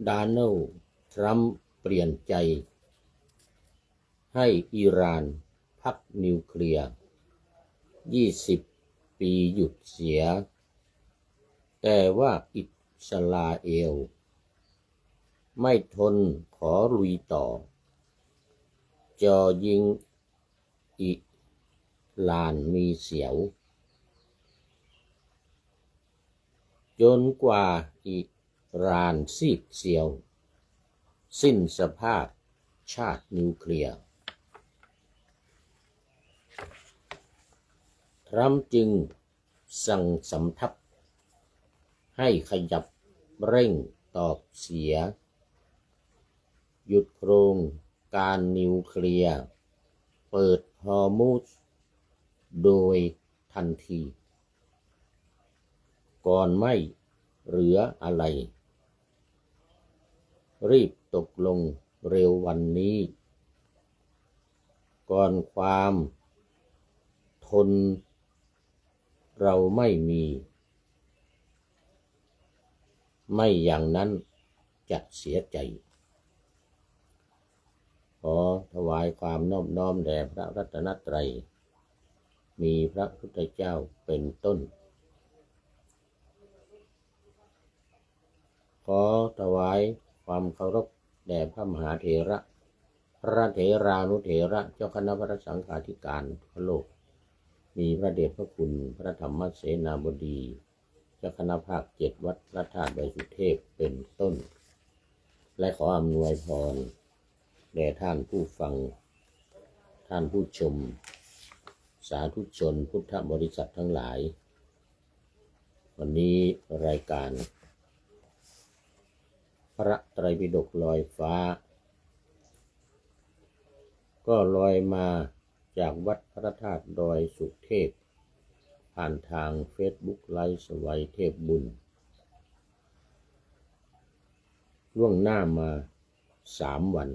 โดนัลด์ทรัมป์เปลี่ยนใจให้อิหร่านพักนิวเคลียร์20 ปีหยุดเสียแต่ว่าอิสราเอลไม่ทนขอลุยต่อจ่อยิงอิหร่านมีเสียวจนกว่าอิหร่านซีกเซียวสิ้นสภาพชาตินิวเคลียร์ทรัมป์จึงสั่งสำทัพให้ขยับเร่งตอบเสียหยุดโครงการนิวเคลียร์เปิดฮอร์มุซโดยทันทีก่อนไม่เหลืออะไรรีบตกลงเร็ววันนี้ก่อนความทนเราไม่มีไม่อย่างนั้นจะเสียใจขอถวายความนอบน้อมแด่พระรัตนตรัยมีพระพุทธเจ้าเป็นต้นขอถวายความเคารพแด่พระมหาเถระพระเถรานุเถระเจ้าคณะพระสังฆาธิการทั่วโลกมีพระเดชพระคุณพระธรรมเสนาบดีเจ้าคณะภาค7วัดพระธาตุดอยสุเทพเป็นต้นและขออำนวยพรแด่ท่านผู้ฟังท่านผู้ชมสาธุชนพุทธบริษัททั้งหลายวันนี้รายการพระไตรปิฎกลอยฟ้าก็ลอยมาจากวัดพระธาตุดอยสุเทพผ่านทางเฟซบุ๊กไลฟ์สวัยเทพบุญล่วงหน้ามา3 วัน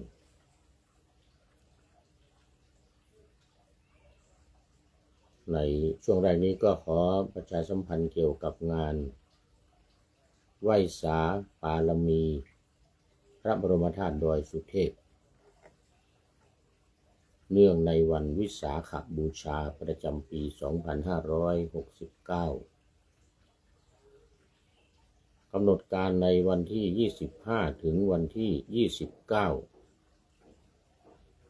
ในช่วงแรกนี้ก็ขอประชาสัมพันธ์เกี่ยวกับงานไหว้สาปารมีพระบรมธาตุดอยสุเทพเนื่องในวันวิสาขบูชาประจำปี 2569 กำหนดการในวันที่ 25 ถึงวันที่ 29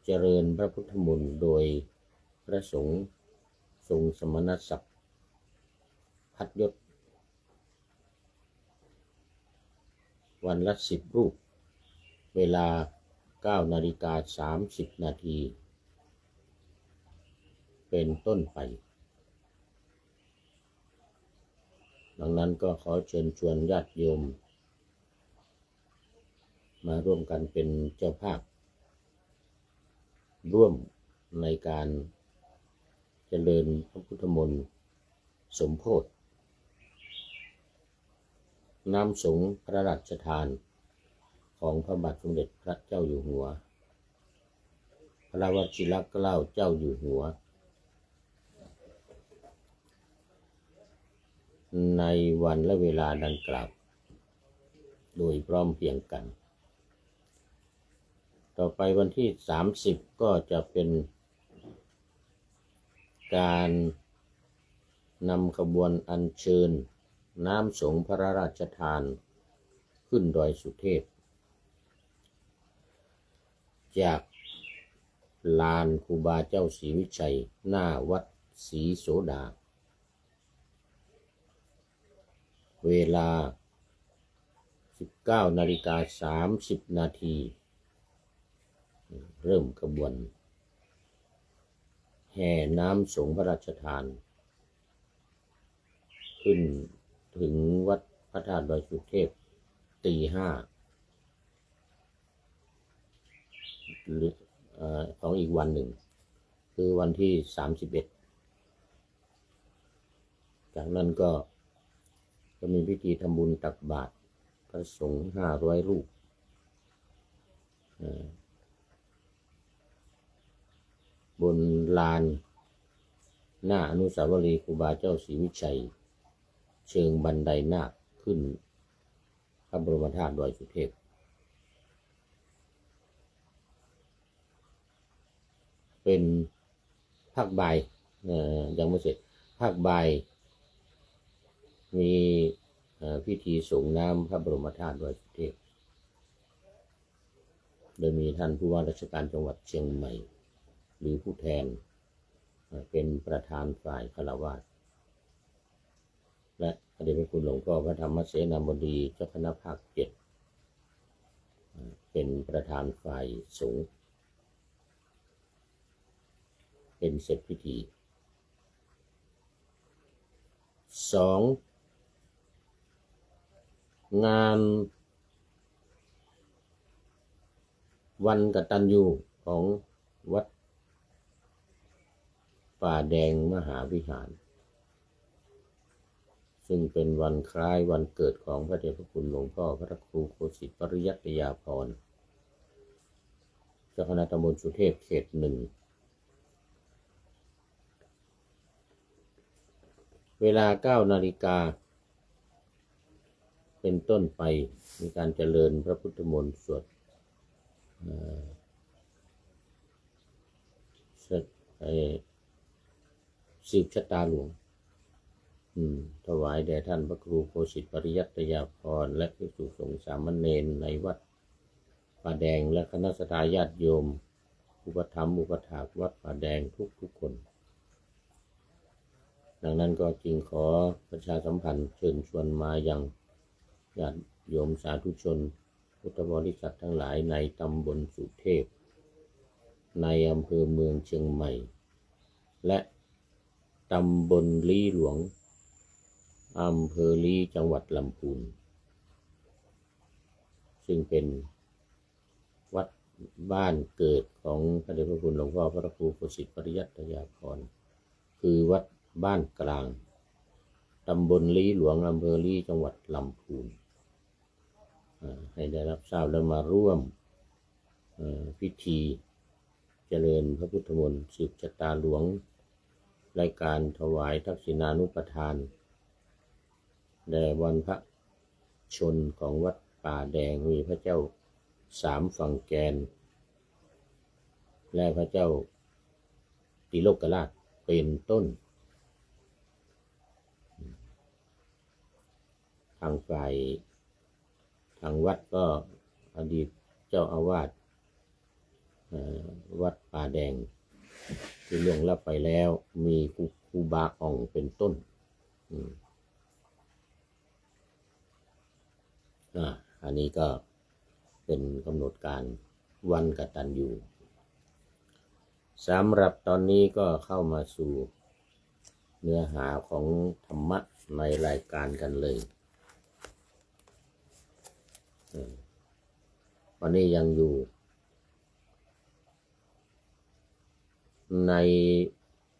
เจริญพระพุทธมนต์โดยพระสงฆ์ทรงสมณศักดิ์พัดยศวันละ10 รูปเวลา 9:30 นาทีเป็นต้นไปดังนั้นก็ขอเชิญชวนญาติโยมมาร่วมกันเป็นเจ้าภาพร่วมในการเจริญพระพุทธมนต์สมโภชน้ำสงฆ์พระราชทานของพระบาทสมเด็จพระเจ้าอยู่หัวพระวชิรเกล้าเจ้าอยู่หัวในวันและเวลาดังกล่าวโดยพร้อมเพรียงกันต่อไปวันที่30ก็จะเป็นการนำขบวนอัญเชิญน้ำสงฆ์พระราชทานขึ้นดอยสุเทพจากลานครูบาเจ้าศรีวิชัยหน้าวัดศรีโสดาเวลา 19:30 นาทีเริ่มขบวนแห่น้ำสงฆ์พระราชทานขึ้นถึงวัดพระธาตุดอยสุเทพ 5:00 หรือของอีกวันหนึ่งคือวันที่31จากนั้นก็จะมีพิธีทำบุญตักบาตรพระสงฆ์500 รูปบนลานหน้าอนุสาวรีย์ครูบาเจ้าศรีวิชัยเชิงบันไดนาคขึ้นพระบรมธาตุดอยสุเทพ เป็นภาคบ่ายยังไม่เสร็จภาคบ่ายมีพิธีส่งน้ำพระบรมธาตุดอยสุเทพโดยมีท่านผู้ว่าราชการจังหวัดเชียงใหม่หรือผู้แทนเป็นประธานฝ่ายฆราวาสและพระเดชพระคุณหลวงพ่อพระธรรมเสนาบดีเจ้าคณะภาค7เป็นประธานฝ่ายสงฆ์เป็นเสร็จพิธี2งานวันกตัญญูของวัดป่าแดงมหาวิหารซึ่งเป็นวันคล้ายวันเกิดของพระเดชพระคุณหลวงพ่อพระครูโคสิตปริยัตยาภรณ์เจ้าคณะตำบลสุเทพเขต 1เวลา 9 นาฬิกาเป็นต้นไปมีการเจริญพระพุทธมนต์สวดสืบชะตาหลวงถวายแด่ท่านพระครูโคสิตปริยัตยาภรณ์และภิกษุสงฆ์สามเณรในวัดป่าแดงและคณะสัตยาญาติโยมอุปถัมภ์อุปถากวัดป่าแดงทุกคนดังนั้นก็จึงขอประชาสัมพันธ์เชิญชวนมายังญาติโยมสาธุชนพุทธบริษัททั้งหลายในตำบลสุเทพในอำเภอเมืองเชียงใหม่และตำบลลี้หลวงอำเภอลี้จังหวัดลำพูนซึ่งเป็นวัดบ้านเกิดของพระเดชพระคุณหลวงพ่อพระครูโคสิตปริยัตยาภรณ์คือวัดบ้านกลางตำบลลี้หลวงอำเภอลี้จังหวัดลำพูนให้ได้รับทราบและมาร่วมพิธีเจริญพระพุทธมนต์สืบชะตาหลวงรายการถวายทักษิณานุปทานแด่วันพระชนของวัดป่าแดงมีพระเจ้า3ฝั่งแกนและพระเจ้าติโลกราชเป็นต้นทางฝ่ายทางวัดก็อดีตเจ้าอาวาสวัดป่าแดงที่ล่วงลับไปแล้วมีครูบาอ่องเป็นต้นอันนี้ก็เป็นกำหนดการวันกตัญญูสำหรับตอนนี้ก็เข้ามาสู่เนื้อหาของธรรมะในรายการกันเลยวันนี้ยังอยู่ใน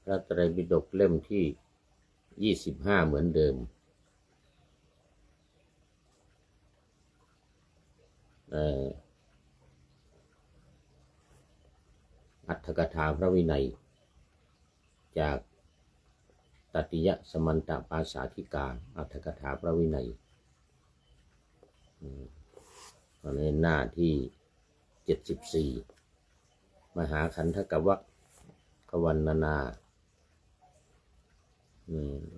พระไตรปิฎกเล่มที่25เหมือนเดิมอรรถกถาพระวินัยจากตติยสมันตปาสาธิกาอรรถกถาพระวินัยในหน้าที่74มหาขันธกวรรควรรณนา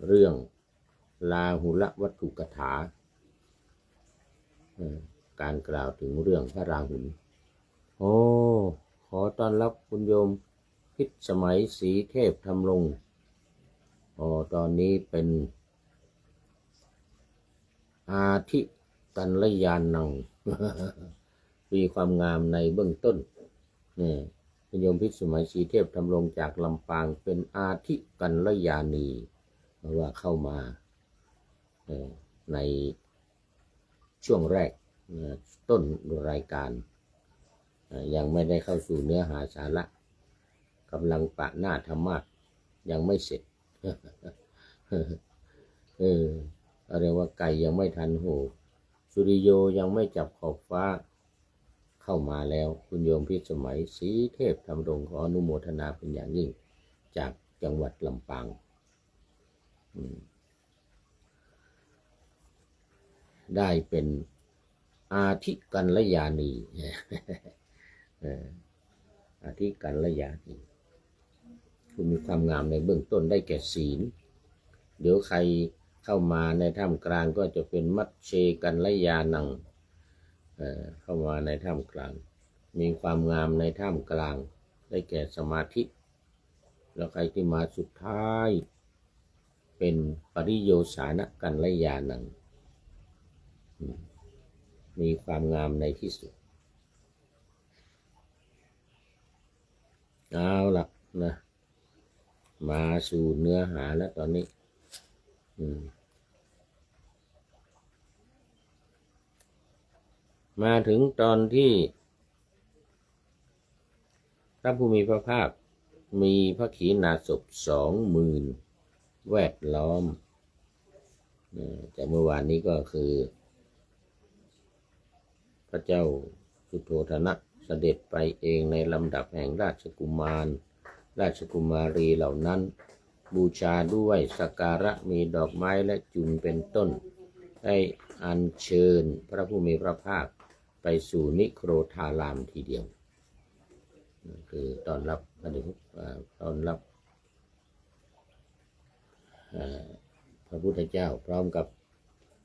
เรื่องลาหุลวัตถุกถาการกล่าวถึงเรื่องพระราหุลขอต้อนรับคุณโยมพิสมัยศรีเทพธรรมรงค์ตอนนี้เป็นอาทิกัลยาณัง มีความงามในเบื้องต้นคุณโยมพิสมัยศรีเทพธรรมรงค์จากลำปางเป็นอาทิกัลยาณีเพราะว่าเข้ามาในช่วงแรกต้นรายการยังไม่ได้เข้าสู่เนื้อหาสาระกำลังปะหน้าธรรมะยังไม่เสร็จเรียกว่าไก่ยังไม่ทันหูสุริโยยังไม่จับขอบฟ้าเข้ามาแล้วคุณโยมพิสมัยศรีเทพธรรมรงค์ขออนุโมทนาเป็นอย่างยิ่งจากจังหวัดลำปางได้เป็นอาทิกัลยาณีอาทิกัลยาณี คุณมีความงามในเบื้องต้นได้แก่ศีลเดี๋ยวใครเข้ามาในท่ามกลางก็จะเป็นมัชเชกัลยาณังเข้ามาในท่ามกลางมีความงามในท่ามกลางได้แก่สมาธิแล้วใครที่มาสุดท้ายเป็นปริโยสานกัลยาณังมีความงามในที่สุดเอาล่ะนะมาสู่เนื้อหาแล้วตอนนี้มาถึงตอนที่พระผู้มีพระภาคมีพระขีณาสพ20,000แวดล้อมแต่เมื่อวานนี้ก็คือพระเจ้าสุโธทนะเสด็จไปเองในลำดับแห่งราชกุมารราชกุมารีเหล่านั้นบูชาด้วยสักการะมีดอกไม้และจุลเป็นต้นได้อัญเชิญพระผู้มีพระภาคไปสู่นิโครธารามทีเดียวคือต้อนรับต้อนรับพระพุทธเจ้าพร้อมกับ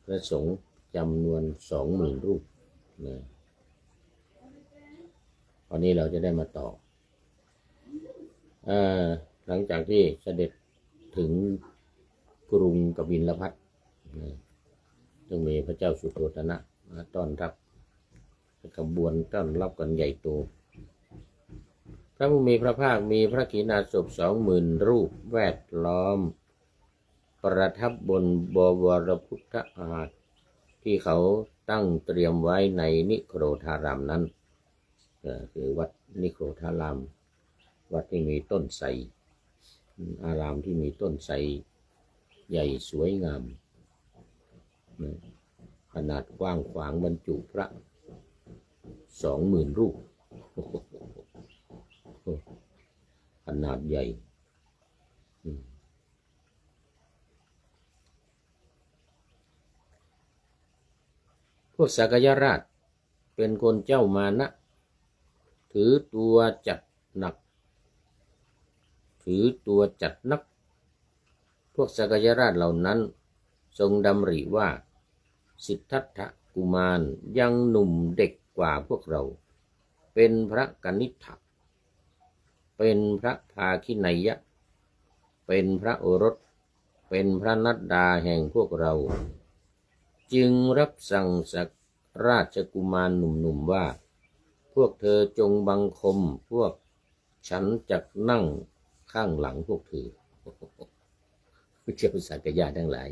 พระสงฆ์จำนวน 20,000 รูปวันนี้เราจะได้มาต่อหลังจากที่เสด็จถึงกรุงกบิลพัสจึงมีพระเจ้าสุโธทนะมาต้อนรับขบวนต้อนรับกันใหญ่โตพระผู้มีพระภาคมีพระขีณาสพ 20,000 รูปแวดล้อมประทับบนบวรพุทธอาสน์ที่เขาตั้งเตรียมไว้ในนิโครธารามนั้นคือวัดนิโครธารามวัดที่มีต้นไทรอารามที่มีต้นไทรใหญ่สวยงามขนาดกว้างขวางบรรจุพระ 20,000 รูปขนาดใหญ่พวกสักยราชเป็นคนเจ้ามานะถือตัวจัดหนักพวกสักยราชเหล่านั้นทรงดำริว่าสิทธัตถกุมารยังหนุ่มเด็กกว่าพวกเราเป็นพระกนิษฐะเป็นพระภาคินัยยะเป็นพระโอรสเป็นพระนัดดาแห่งพวกเราจึงรับสั่งสักราชกุมารหนุ่มๆว่าพวกเธอจงบังคมพวกฉันจักนั่งข้างหลังพวกเธอเจ้าสักยะทั้งหลาย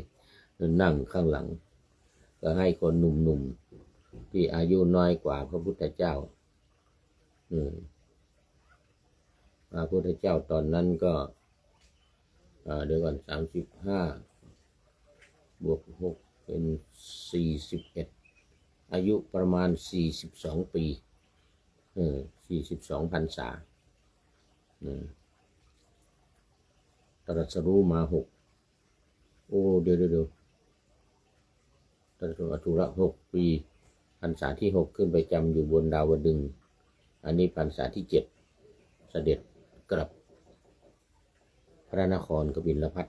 นั่งข้างหลังก็ให้คนหนุ่มๆที่อายุน้อยกว่าพระพุทธเจ้าพระพุทธเจ้าตอนนั้นก็เดี๋ยวก่อน35 บวก 6เป็น41อายุประมาณ42 ปี42 พรรษาตรัสรู้มา6โอ้เดี๋ยวตรัสรู้อธุระ6 ปีพรรษาที่6ขึ้นไปจำอยู่บนดาวดึงส์อันนี้พรรษาที่7เสด็จกลับพระนครกบิลพัส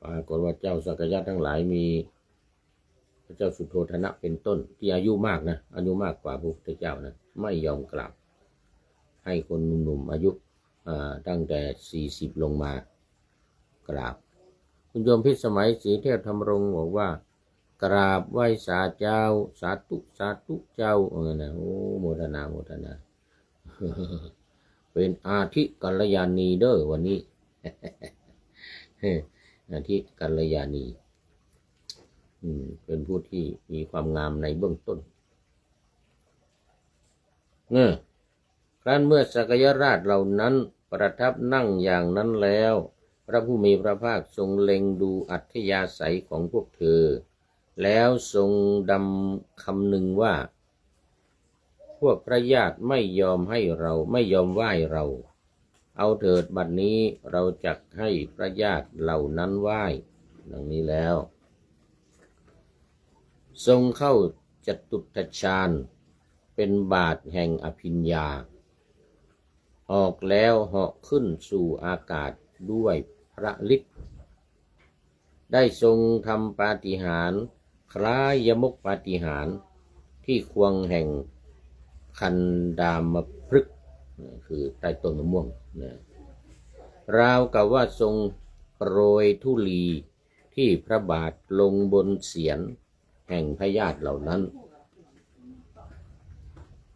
ปรากฏว่าเจ้าสักยะทั้งหลายมีพระเจ้าสุโธทนะเป็นต้นที่อายุมากนะอายุมากกว่าพระพุทธเจ้านะไม่ยอมกราบให้คนหนุ่มๆอายุตั้งแต่40ลงมากราบคุณโยมพิสมัยศรีเทพธรรมรงค์บอกว่ากราบไหว้สาเจ้าสาธุเจ้านะโอ้โมทนาเป็นอาทิกัลยาณีเด้อวันนี้อาทิกัลยาณีเป็นผู้ที่มีความงามในเบื้องต้นครั้นเมื่อสักยราชเหล่านั้นประทับนั่งอย่างนั้นแล้วพระผู้มีพระภาคทรงเล็งดูอัธยาศัยของพวกเธอแล้วทรงดำคำหนึ่งว่าพวกพระญาติไม่ยอมให้เราไม่ยอมไหว้เราเอาเถิดบัดนี้เราจักให้พระญาติเหล่านั้นไหว้ดังนี้แล้วทรงเข้าจตุตฌาน เป็นบาทแห่งอภิญญาออกแล้วเหาะขึ้นสู่อากาศด้วยพระฤทธิ์ได้ทรงทำปาฏิหาริย์คล้ายยมกปาฏิหาริย์ที่ควงแห่งคันดามพฤกษ์คือใต้ต้นมะม่วงนะราวกับว่าทรงโปรยธุลีที่พระบาทลงบนเศียรแห่งพญาติเหล่านั้น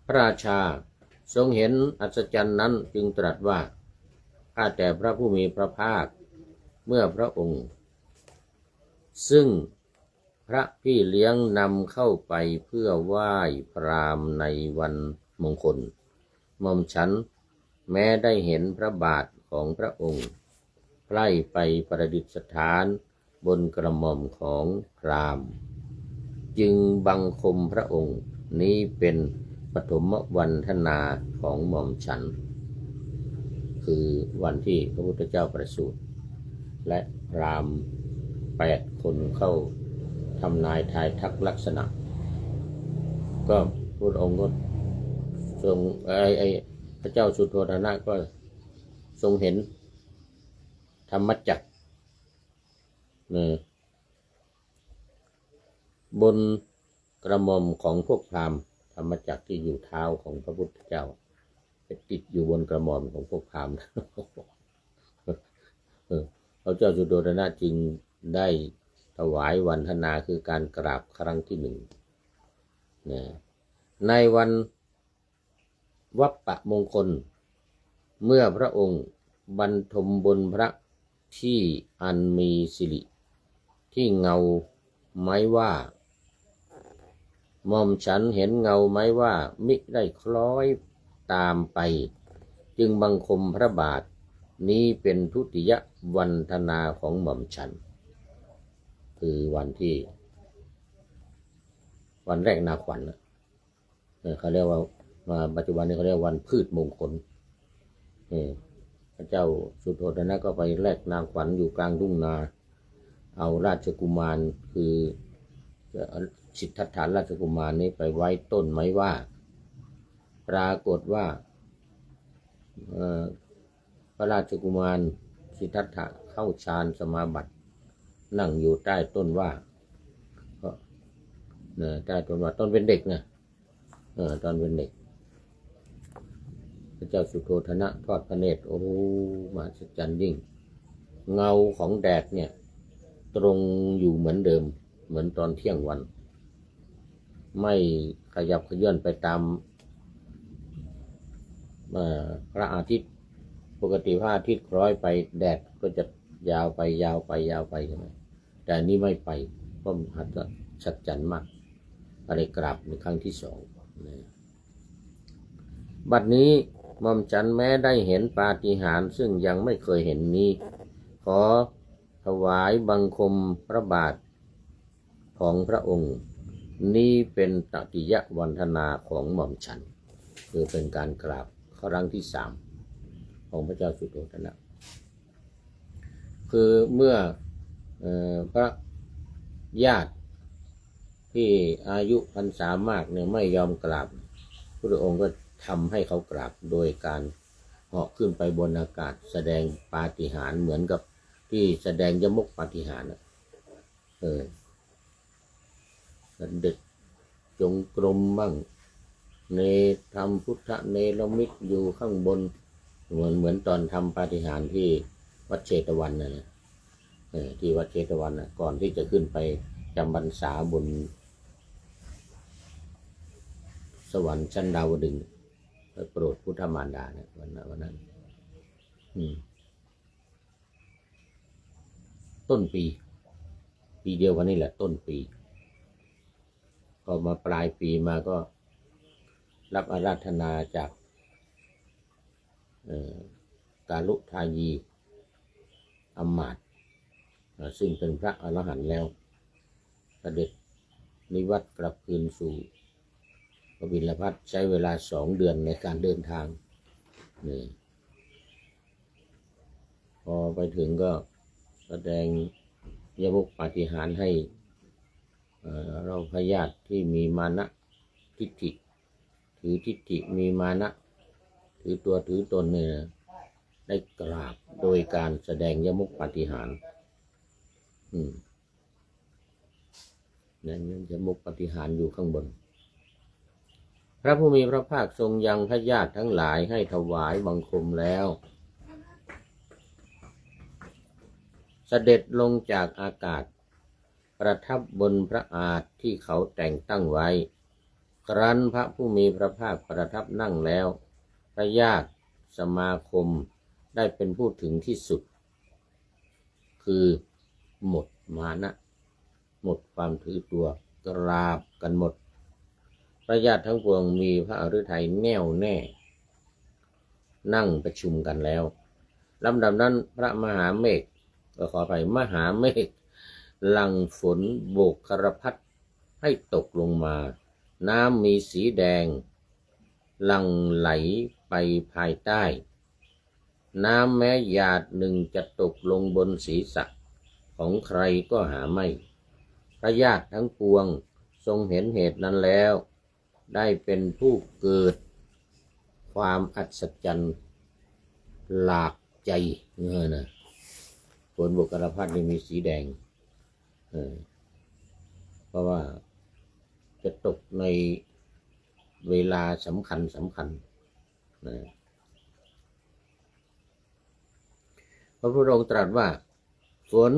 พระราชาทรงเห็นอัศจรรย์นั้นจึงตรัสว่าข้าแต่พระผู้มีพระภาคเมื่อพระองค์ซึ่งพระพี่เลี้ยงนำเข้าไปเพื่อไหว้พราหมณ์ในวันมงคลหม่อมฉันแม้ได้เห็นพระบาทของพระองค์ใกล้ไปประดิษฐานบนกระหม่อมของพราหมณ์จึงบังคมพระองค์นี้เป็นปฐมวันธนาของหม่อมฉันคือวันที่พระพุทธเจ้าประสูติและพราหมณ์8 คนเข้าทำนายทายทักลักษณะก็พระองค์ก็ทรงพระเจ้าสุโธทนะก็ทรงเห็นธรรมจักรบนกระหม่อมของพวกพราหมณ์ธรรมจักรที่อยู่เท้าของพระพุทธเจ้าไปติดอยู่บนกระหม่อมของพวกพราหมณ์พระเจ้าสุโธทนะจึงได้ถวายวันธนาคือการกราบครั้งที่ 1ในวันวัปปะมงคลเมื่อพระองค์บรรทมบนพระที่อันมีสิริที่เงาไม้ว่าหม่อมฉันเห็นเงาไม้ว่ามิได้คล้อยตามไปจึงบังคมพระบาทนี้เป็นทุติยวันธนาของหม่อมฉันคือวันแรกนาขวัญเขาเรียกว่าปัจจุบันนี้เขาเรียกวันพืชมงคลพระเจ้าสุโธทนะก็ไปแลกนาขวัญอยู่กลางทุ่งนาเอาราชกุมารคือสิทธัตถะราชกุมารนี้ไปไว้ต้นไม้ว่าปรากฏว่าพระราชกุมารสิทธัตถะเข้าฌานสมาบัตินั่งอยู่ใต้ต้นว่าใต้ต้นว่าต้นเป็นเด็กนะตอนเป็นเด็กพระเจ้าสุโธทนะทอดพระเนตรโอ้มหัศจรรย์ยิ่งเงาของแดดเนี่ยตรงอยู่เหมือนเดิมเหมือนตอนเที่ยงวันไม่ขยับเขยื้อนไปตามพระอาทิตย์ปกติพระอาทิตย์คล้อยไปแดดก็จะยาวไปใช่ไหมแต่นี่ไม่ไปเพราะหัศจรรย์มากอะไรกราบในครั้งที่ 2บัดนี้หม่อมฉันแม้ได้เห็นปาฏิหาริย์ซึ่งยังไม่เคยเห็นนี้ขอถวายบังคมพระบาทของพระองค์นี้เป็นตติยวันธนาของหม่อมฉันคือเป็นการกราบครั้งที่ 3ของพระเจ้าสุโธทนะคือเมื่อพระญาติที่อายุพรรษามากเนี่ยไม่ยอมกราบพระองค์ก็ทำให้เขากราบโดยการเหาะขึ้นไปบนอากาศแสดงปาฏิหาริย์เหมือนกับที่แสดงยมกปาฏิหาริย์เด็กจงกรมบ้างเนธรรมพุทธเนรมิตอยู่ข้างบนเหมือนตอนทำปาฏิหาริย์ที่วัดเชตวันนะที่วัดเชตวันนะก่อนที่จะขึ้นไปจำพรรษาบนสวรรค์ชั้นดาวดึงส์ไปโปรดพุทธมารดาเนี่ยวันนั้นต้นปีเดียวกันนี่แหละต้นปีพอมาปลายปีมาก็รับอาราธนาจากกาลุทายีอมาตย์ซึ่งเป็นพระอรหันต์แล้วเสด็จนิวัตกลับคืนสู่กบิลพัสใช้เวลา2 เดือนในการเดินทางนี่พอไปถึงก็แสดงยมกปาฏิหาริย์ให้เราพญาติที่มีมานะทิฏฐิ ถือทิฏฐิมีมานะถือตัวถือตนเนี่ยได้กราบโดยการแสดงยมุขปาฏิหาริย์นั่นยมุขปาฏิหาริย์อยู่ข้างบนพระผู้มีพระภาคทรงยังพระญาติทั้งหลายให้ถวายบังคมแล้วเสด็จลงจากอากาศประทับบนพระอาสน์ที่เขาแต่งตั้งไว้ครั้นพระผู้มีพระภาคประทับนั่งแล้วพระญาติสมาคมได้เป็นผู้ถึงที่สุดคือหมดมานะหมดความถือตัวกราบกันหมดพระญาติทั้งปวงมีพระฤทัยแน่วแน่นั่งประชุมกันแล้วลำดับนั้นพระมหาเมฆขออภัยมหาเมฆหลั่งฝนโบกครพัดให้ตกลงมาน้ำมีสีแดงหลั่งไหลไปภายใต้น้ำแม้หยาดหนึ่งจะตกลงบนศีรษะของใครก็หาไม่พระญาติทั้งปวงทรงเห็นเหตุนั้นแล้วได้เป็นผู้เกิดความอัศจรรย์หลากใจนะฝนโบกครพัดนี่มีสีแดงเพราะว่าจะตกในเวลาสำคัญนะพระพุทธองค์ตรัสว่าฝน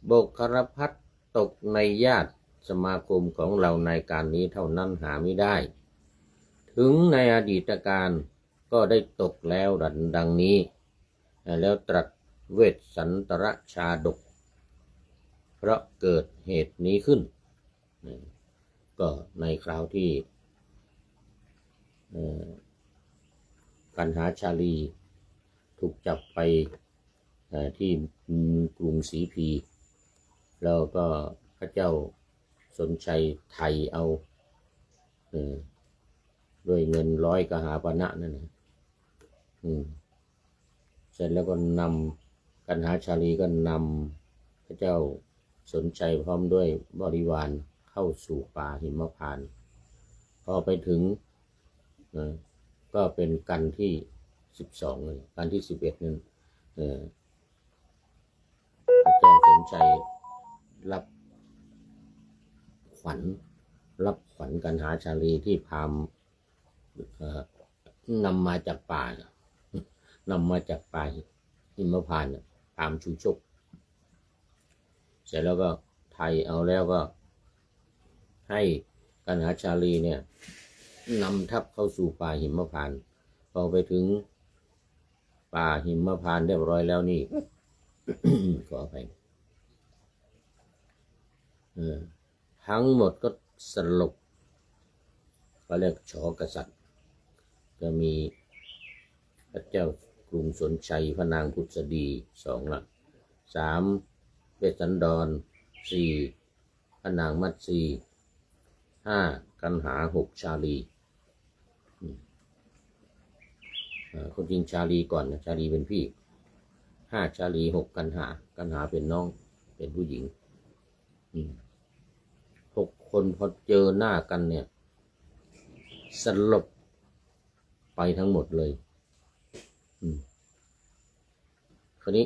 โบกครพัดตกในญาติสมาคมของเราในการนี้เท่านั้นหาไม่ได้ถึงในอดีตการก็ได้ตกแล้วดังนี้แล้วตรัสเวสสันตรชาดกเพราะเกิดเหตุนี้ขึ้นก็ในคราวที่กันหาชาลีถูกจับไปที่กรุงศรีพีแล้วก็พระเจ้าสนชัยไทยเอาด้วยเงิน100 กหาปณะนั่นนะเสร็จแล้วก็นำกันหาชาลีก็นำพระเจ้าสนชัยพร้อมด้วยบริวารเข้าสู่ป่าหิมพานต์พอไปถึงก็เป็นกันที่12เลยกันที่11นั้นพระเจ้าสนชัยรับขวัญกันหาชาลีที่พราหมณ์นำมาจากป่าหิมพานต์พราหมณ์ชูชกเสร็จแล้วก็ไทยเอาแล้วก็ให้กันหาชาลีเนี่ยนำทัพเข้าสู่ป่าหิมพานต์พอไปถึงป่าหิมพานต์เรียบร้อยแล้วนี่ ขอไปทั้งหมดก็สลบเขาเรียกฉอกษัตริย์จะมีพระเจ้ากรุงสนชัยพระนางพุทธดี2ละ3เวสสันดร4พระนางมัตสี5กันหา6ชาลีคนจริงชาลีก่อนนะชาลีเป็นพี่5ชาลี6กันหาเป็นน้องเป็นผู้หญิง6 คนพอเจอหน้ากันเนี่ยสลบไปทั้งหมดเลยคราวนี้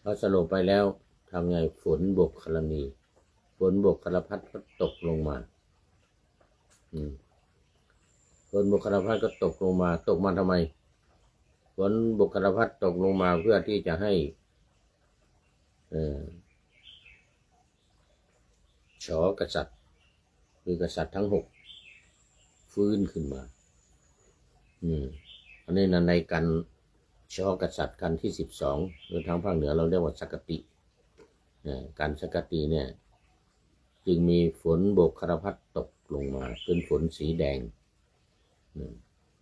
พอสลบไปแล้วทำไงฝนบกครณีฝนบกครพัดก็ตกลงมาฝนบกครพัดก็ตกลงมาทำไมฝนบกครพัดตกลงมาเพื่อที่จะให้ฉอกษัตริย์คือกษัตริย์ทั้ง6ฟื้นขึ้นมาอันนี้ในกันฉอกษัตริย์กันที่12หรือทางภาคเหนือเราเรียกว่าสักติการสักติเนี่ยจึงมีฝนโบกครพัดตกลงมาเป็นฝนสีแดง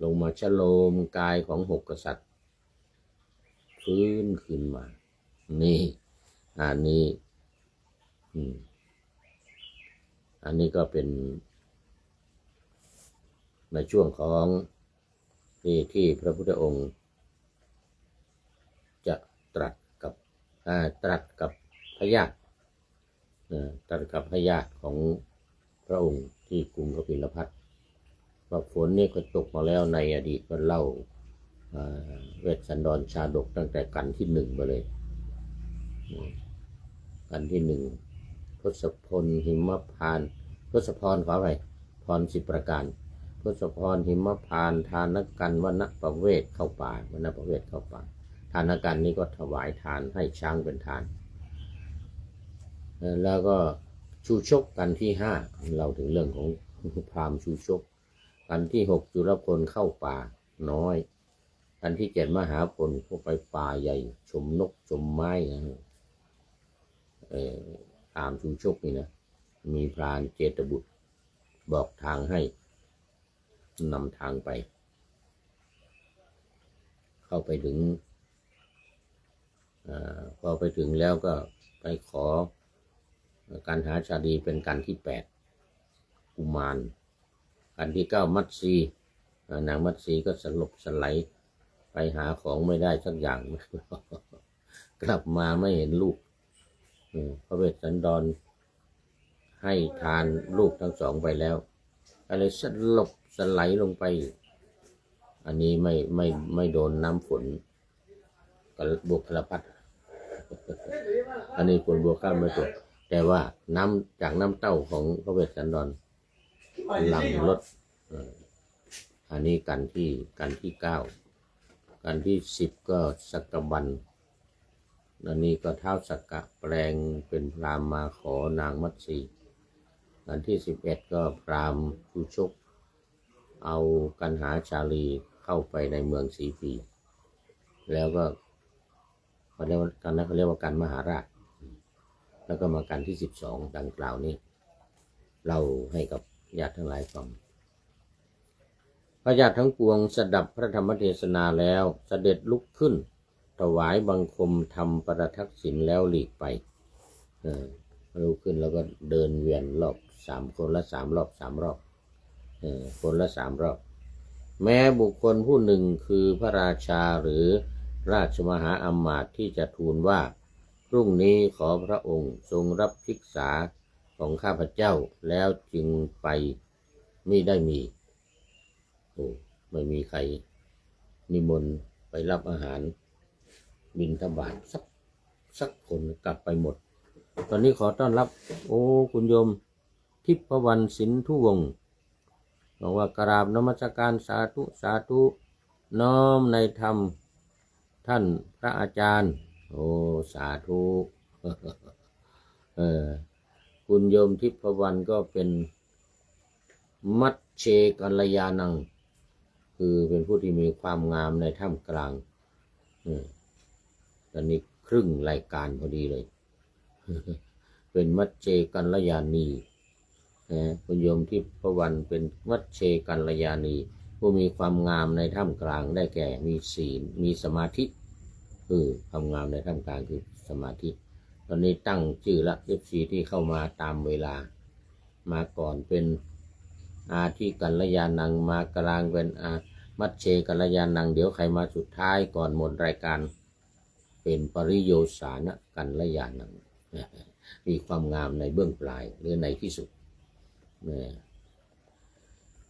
ลงมาชโลมกายของ6 กษัตริย์ฟื้นขึ้นมานี่อันนี้ก็เป็นในช่วงของที่พระพุทธองค์จะตรัสกับพญาติของพระองค์ที่กรุงกบิลพัสดุ ว่าฝนนี่ก็ตกมาแล้วในอดีตก็เล่าเวสสันดรชาดกตั้งแต่กันที่หนึ่งไปเลยกันที่หนึ่งทศพลหิมพานต์ทศพรขอไปพร10 ประการทศพรหิมพานต์ทานกันวณประเวศเข้าป่าวณประเวศเข้าป่าทานกันนี้ก็ถวายทานให้ช้างเป็นทานแล้วก็ชูชกกันที่5เราถึงเรื่องของพราหมณ์ชูชกกันที่6จุลพลเข้าป่าน้อยกันที่7มหาพลเข้าไปป่าใหญ่ชมนกชมไม้พราหมณ์ชูชกนี่นะมีพรานเจตบุตรบอกทางให้นำทางไปเข้าไปถึงพอไปถึงแล้วก็ไปขอการหาชาลีเป็นกันที่8กุมารกันที่9มัตสีนางมัตสีก็สลบสลายไปหาของไม่ได้สักอย่าง กลับมาไม่เห็นลูกพระเวสสันดรให้ทานลูกทั้ง2ไปแล้วอะไรสลบสลายลงไปอันนี้ไม่โดนน้ำฝนกับบุคลพัดอันนี้ฝนบัวข้ามไม่ตกแต่ว่าน้ำจากน้ำเต้าของพระเวสสันดรหลั่งลดอันนี้กันที่9กันที่10ก็สักบันอันนี้ก็เท้าสักกะแปลงเป็นพราหมณ์มาขอนางมัตสีกันที่11ก็พราหมณ์ชูชกเอากันหาชาลีเข้าไปในเมืองสีพีแล้วก็เขาเรียกว่ากันนั้นเขาเรียกว่ากันมหาราชแล้วก็มากันที่12ดังกล่าวนี้เล่าให้กับญาติทั้งหลายฟังพระญาติทั้งปวงสดับพระธรรมเทศนาแล้วเสด็จลุกขึ้นถวายบังคมทำประทักษิณแล้วหลีกไปลุกขึ้นแล้วก็เดินเวียนรอบคนละ3 รอบ3 รอบคนละ3 รอบแม้บุคคลผู้หนึ่งคือพระราชาหรือราชมหาอมาตย์ที่จะทูลว่าพรุ่งนี้ขอพระองค์ทรงรับภิกษาของข้าพเจ้าแล้วจึงไปไม่ได้มีไม่มีใครนิมนต์ไปรับอาหารบิณฑบาตสักคนกลับไปหมดตอนนี้ขอต้อนรับคุณโยมทิพวรรณสินธุวงศ์บอกว่ากราบนมัสการสาธุสาธุน้อมในธรรมท่านพระอาจารย์สาธุคุณโยมทิพวรรณก็เป็นมัชเชกัลยาณังคือเป็นผู้ที่มีความงามในท่ามกลางตอนนี้ครึ่งรายการพอดีเลยเป็นมัชเชกัลยาณีคุณโยมทิพวรรณเป็นมัชเชกัลยาณีผู้มีความงามในท่ามกลางได้แก่มีศีลมีสมาธิความงามในท่ามกลางคือสมาธิตอนนี้ตั้งชื่อละ FC ที่เข้ามาตามเวลามาก่อนเป็นอาทิกัลยาณังมากลางเป็นมัชเชกัลยาณังเดี๋ยวใครมาสุดท้ายก่อนหมดรายการเป็นปริโยสานะกัลยาณังมีความงามในเบื้องปลายหรือในที่สุด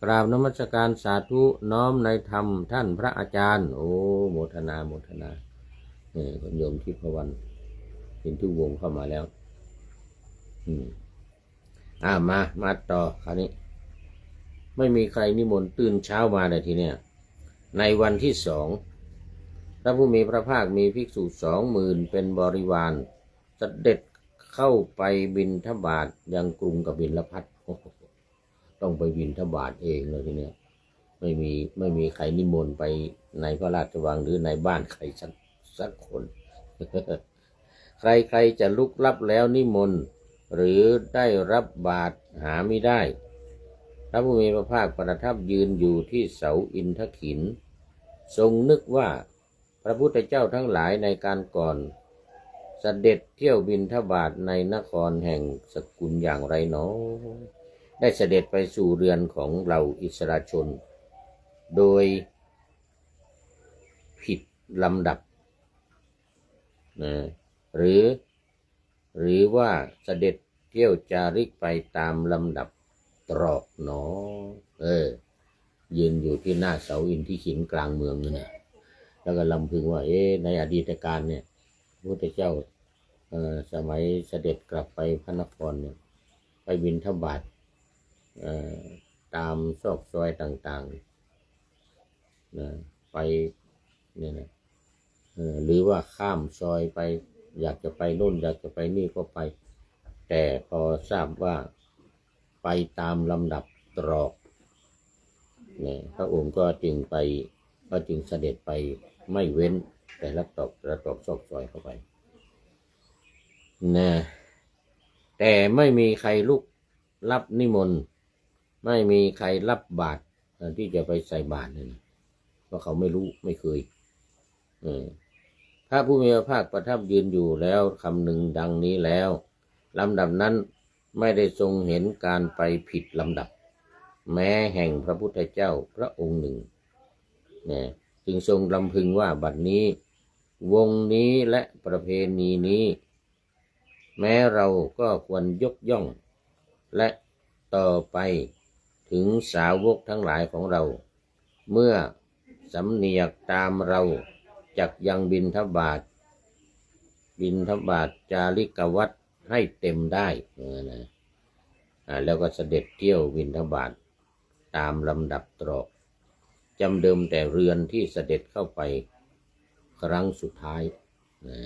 กราบนมัสการสาธุน้อมในธรรมท่านพระอาจารย์โมทนาคุณโยมทิพวรรณเป็นทุกวงเข้ามาแล้วมาต่อคราวนี้ไม่มีใครนิมนต์ตื่นเช้ามาเลยทีเนี้ยในวันที่2พระผู้มีพระภาคมีภิกษุ20,000เป็นบริวารเสด็จเข้าไปบิณฑบาตยังกรุงกบิลพัสต้องไปบิณฑบาตเองเลยทีเนี้ยไม่มีใครนิมนต์ไปในพระราชวังหรือในบ้านใครสักคน ใครจะลุกลับแล้วนิมนต์หรือได้รับบาตรหาไม่ได้พระผู้มีพระภาคประทับยืนอยู่ที่เสาอินทขินทรงนึกว่าพระพุทธเจ้าทั้งหลายในการก่อนเสด็จเที่ยวบิณฑบาตในนครแห่งสกุลอย่างไรหนอได้เสด็จไปสู่เรือนของเราอิสราชนโดยผิดลำดับหรือว่าเสด็จเที่ยวจาริกไปตามลำดับตรอกหนอ ยืนอยู่ที่หน้าเสาอินที่ขินกลางเมืองนั่นนะแล้วก็ลำพึงว่าในอดีตการเนี่ยพระพุทธเจ้าสมัยเสด็จกลับไปพระนครเนี่ยไปบิณฑบาตตามซอกซอยต่างๆนะไปเนี่ยนะหรือว่าข้ามซอยไปอยากจะไปโน่นอยากจะไปนี่ก็ไปแต่พอทราบว่าไปตามลำดับตรอกเนี่ยพระองค์ก็จึงเสด็จไปไม่เว้นแต่ละตอกซอกซอยเข้าไปนะแต่ไม่มีใครลุกรับนิมนต์ไม่มีใครรับบาตรที่จะไปใส่บาตรเลยนะเพราะเขาไม่รู้ไม่เคยพระผู้มีพระภาคประทับยืนอยู่แล้วคำหนึ่งดังนี้แล้วลำดับนั้นไม่ได้ทรงเห็นการไปผิดลำดับแม้แห่งพระพุทธเจ้าพระองค์หนึ่งเนี่ยจึงทรงลำพึงว่าบัดนี้วงนี้และประเพณีนี้แม้เราก็ควรยกย่องและต่อไปถึงสาวกทั้งหลายของเราเมื่อสำเนียกตามเราจักยังบิณฑบาตจาริกวัตรให้เต็มได้นะแล้วก็เสด็จเที่ยวบิณฑบาตตามลำดับตรอกจำเดิมแต่เรือนที่เสด็จเข้าไปครั้งสุดท้ายนะ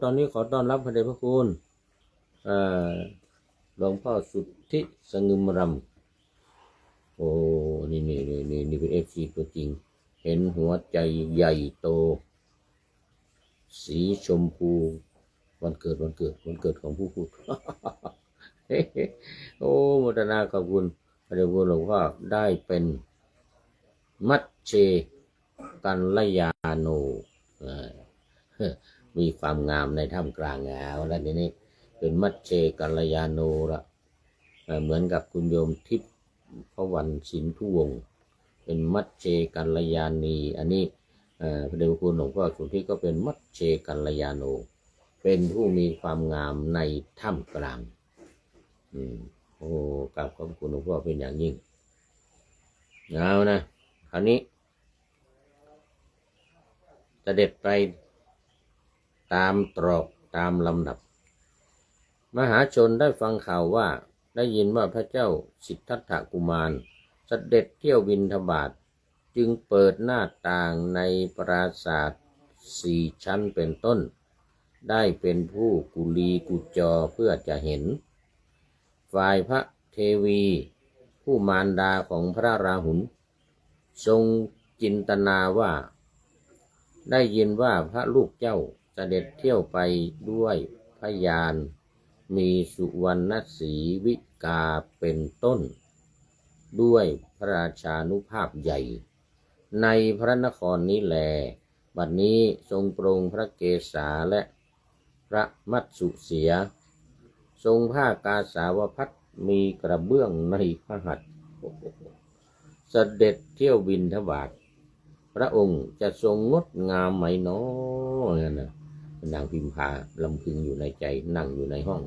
ตอนนี้ขอต้อนรับพระเดชพระคุณหลวงพ่อสุทธิสงึมรำนี่เป็นFCตัวจริงเห็นหัวใจใหญ่โตสีชมพูวันเกิดของผู้พูด โมทนาขอบคุณพระเดชพระคุณหลวงพ่อได้เป็นมัชเชกัลยาโนมีความงามในท่ามกลางแล้วทีนี้เป็นมัชเชกัลยาโนละเหมือนกับคุณโยมทิพย์พระวันสินทุวงศ์เป็นมัชเชกัลยานีอันนี้พระเดชพระคุณหลวงพ่อสุทธิก็เป็นมัชเชกัลยาโนเป็นผู้มีความงามในท่ามกลางกราบขอบคุณหลวงพ่อเป็นอย่างยิ่งเอานะคราวนี้เสด็จไปตามตรอกตามลำดับมหาชนได้ฟังข่าวว่าได้ยินว่าพระเจ้าสิทธัตถกุมารเสด็จเที่ยวบิณฑบาตจึงเปิดหน้าต่างในปราสาท4 ชั้นเป็นต้นได้เป็นผู้กุลีกุจอเพื่อจะเห็นฝ่ายพระเทวีผู้มารดาของพระราหุลทรงจินตนาว่าได้ยินว่าพระลูกเจ้าเสด็จเที่ยวไปด้วยพยานมีสุวรรณสีวิกาเป็นต้นด้วยพระราชานุภาพใหญ่ในพระนครนี้แลบัดนี้ทรงโปรงพระเกศาและพระมัตสุเสียทรงผ้ากาสาวพัสมีกระเบื้องในพระหัตถ์เสด็จเที่ยวบิณฑบาตพระองค์จะทรงงดงามไหมน้อยนะนางพิมพาลำพึงอยู่ในใจนั่งอยู่ในห้อง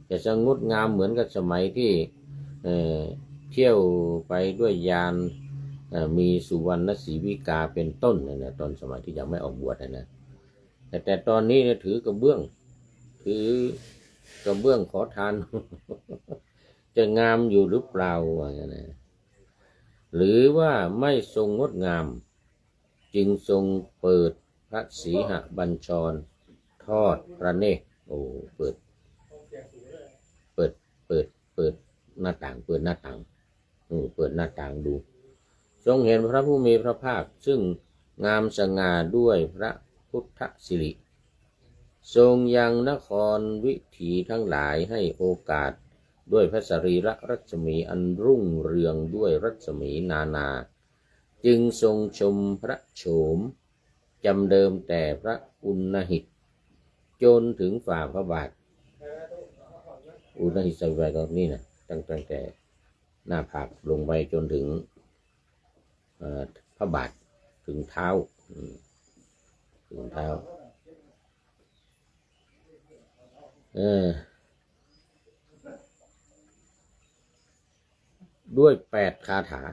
จะทรงงดงามเหมือนกับสมัยที่เที่ยวไปด้วยยานมีสุวรรณสีวิกาเป็นต้นนะตอนสมัยที่ยังไม่ออกบวชนะแต่ตอนนี้เนี่ยถือกระเบื้องขอทาน จะงามอยู่หรือเปล่านะหรือว่าไม่ทรงงดงามจึงทรงเปิดพระสีหบัญชรทอดพระเนตรเปิดหน้าต่างเปิดหน้าต่างดูทรงเห็นพระผู้มีพระภาคซึ่งงามสง่าด้วยพระพุทธสิริทรงยังนครวิถีทั้งหลายให้โอกาสด้วยพระสรีระรัศมีอันรุ่งเรืองด้วยรัศมีนาจึงทรงชมพระโฉมจำเดิมแต่พระอุณหิตจนถึงฝ่าพระบาทอุณหิตใส่ไว้ก็นี่นะตั้งแต่หน้าผากลงไปจนถึงพระบาทถึงเท้า ด้วย8 คาถา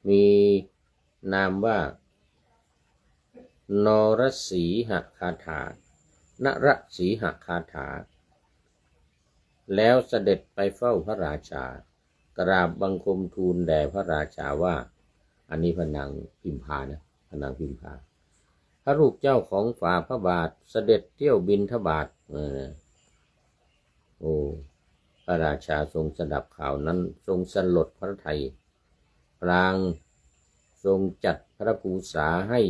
มีนามว่านรสีหคาถานรสีหคาถาแล้วเสด็จไปเฝ้าพระราชากราบบังคมทูลแด่พระราชาว่าอันนี้พระนางพิมพานะพระนางพิมพาพระลูกเจ้าของฝ่าพระบาทเสด็จเที่ยวบิณฑบาตโอ้พระราชาทรงสดับข่าวนั้นทรงสลดพระทัยพลางทรงจัดพระภูษาให้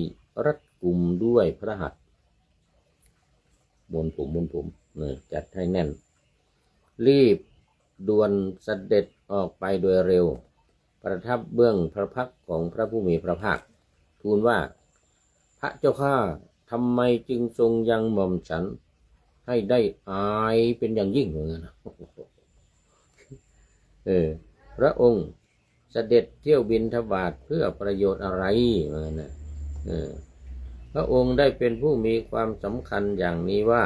รัดกุมด้วยพระหัตถ์มนผมจัดให้แน่นรีบด่วนเสด็จออกไปโดยเร็วประทับเบื้องพระพักตร์ของพระผู้มีพระภาคทูลว่าพระเจ้าข้าทำไมจึงทรงยังหม่อมฉันให้ได้อายเป็นอย่างยิ่งเหมือนกันพระองค์เสด็จเที่ยวบิณฑบาตเพื่อประโยชน์อะไรเหมือนกันพระองค์ได้เป็นผู้มีความสำคัญอย่างนี้ว่า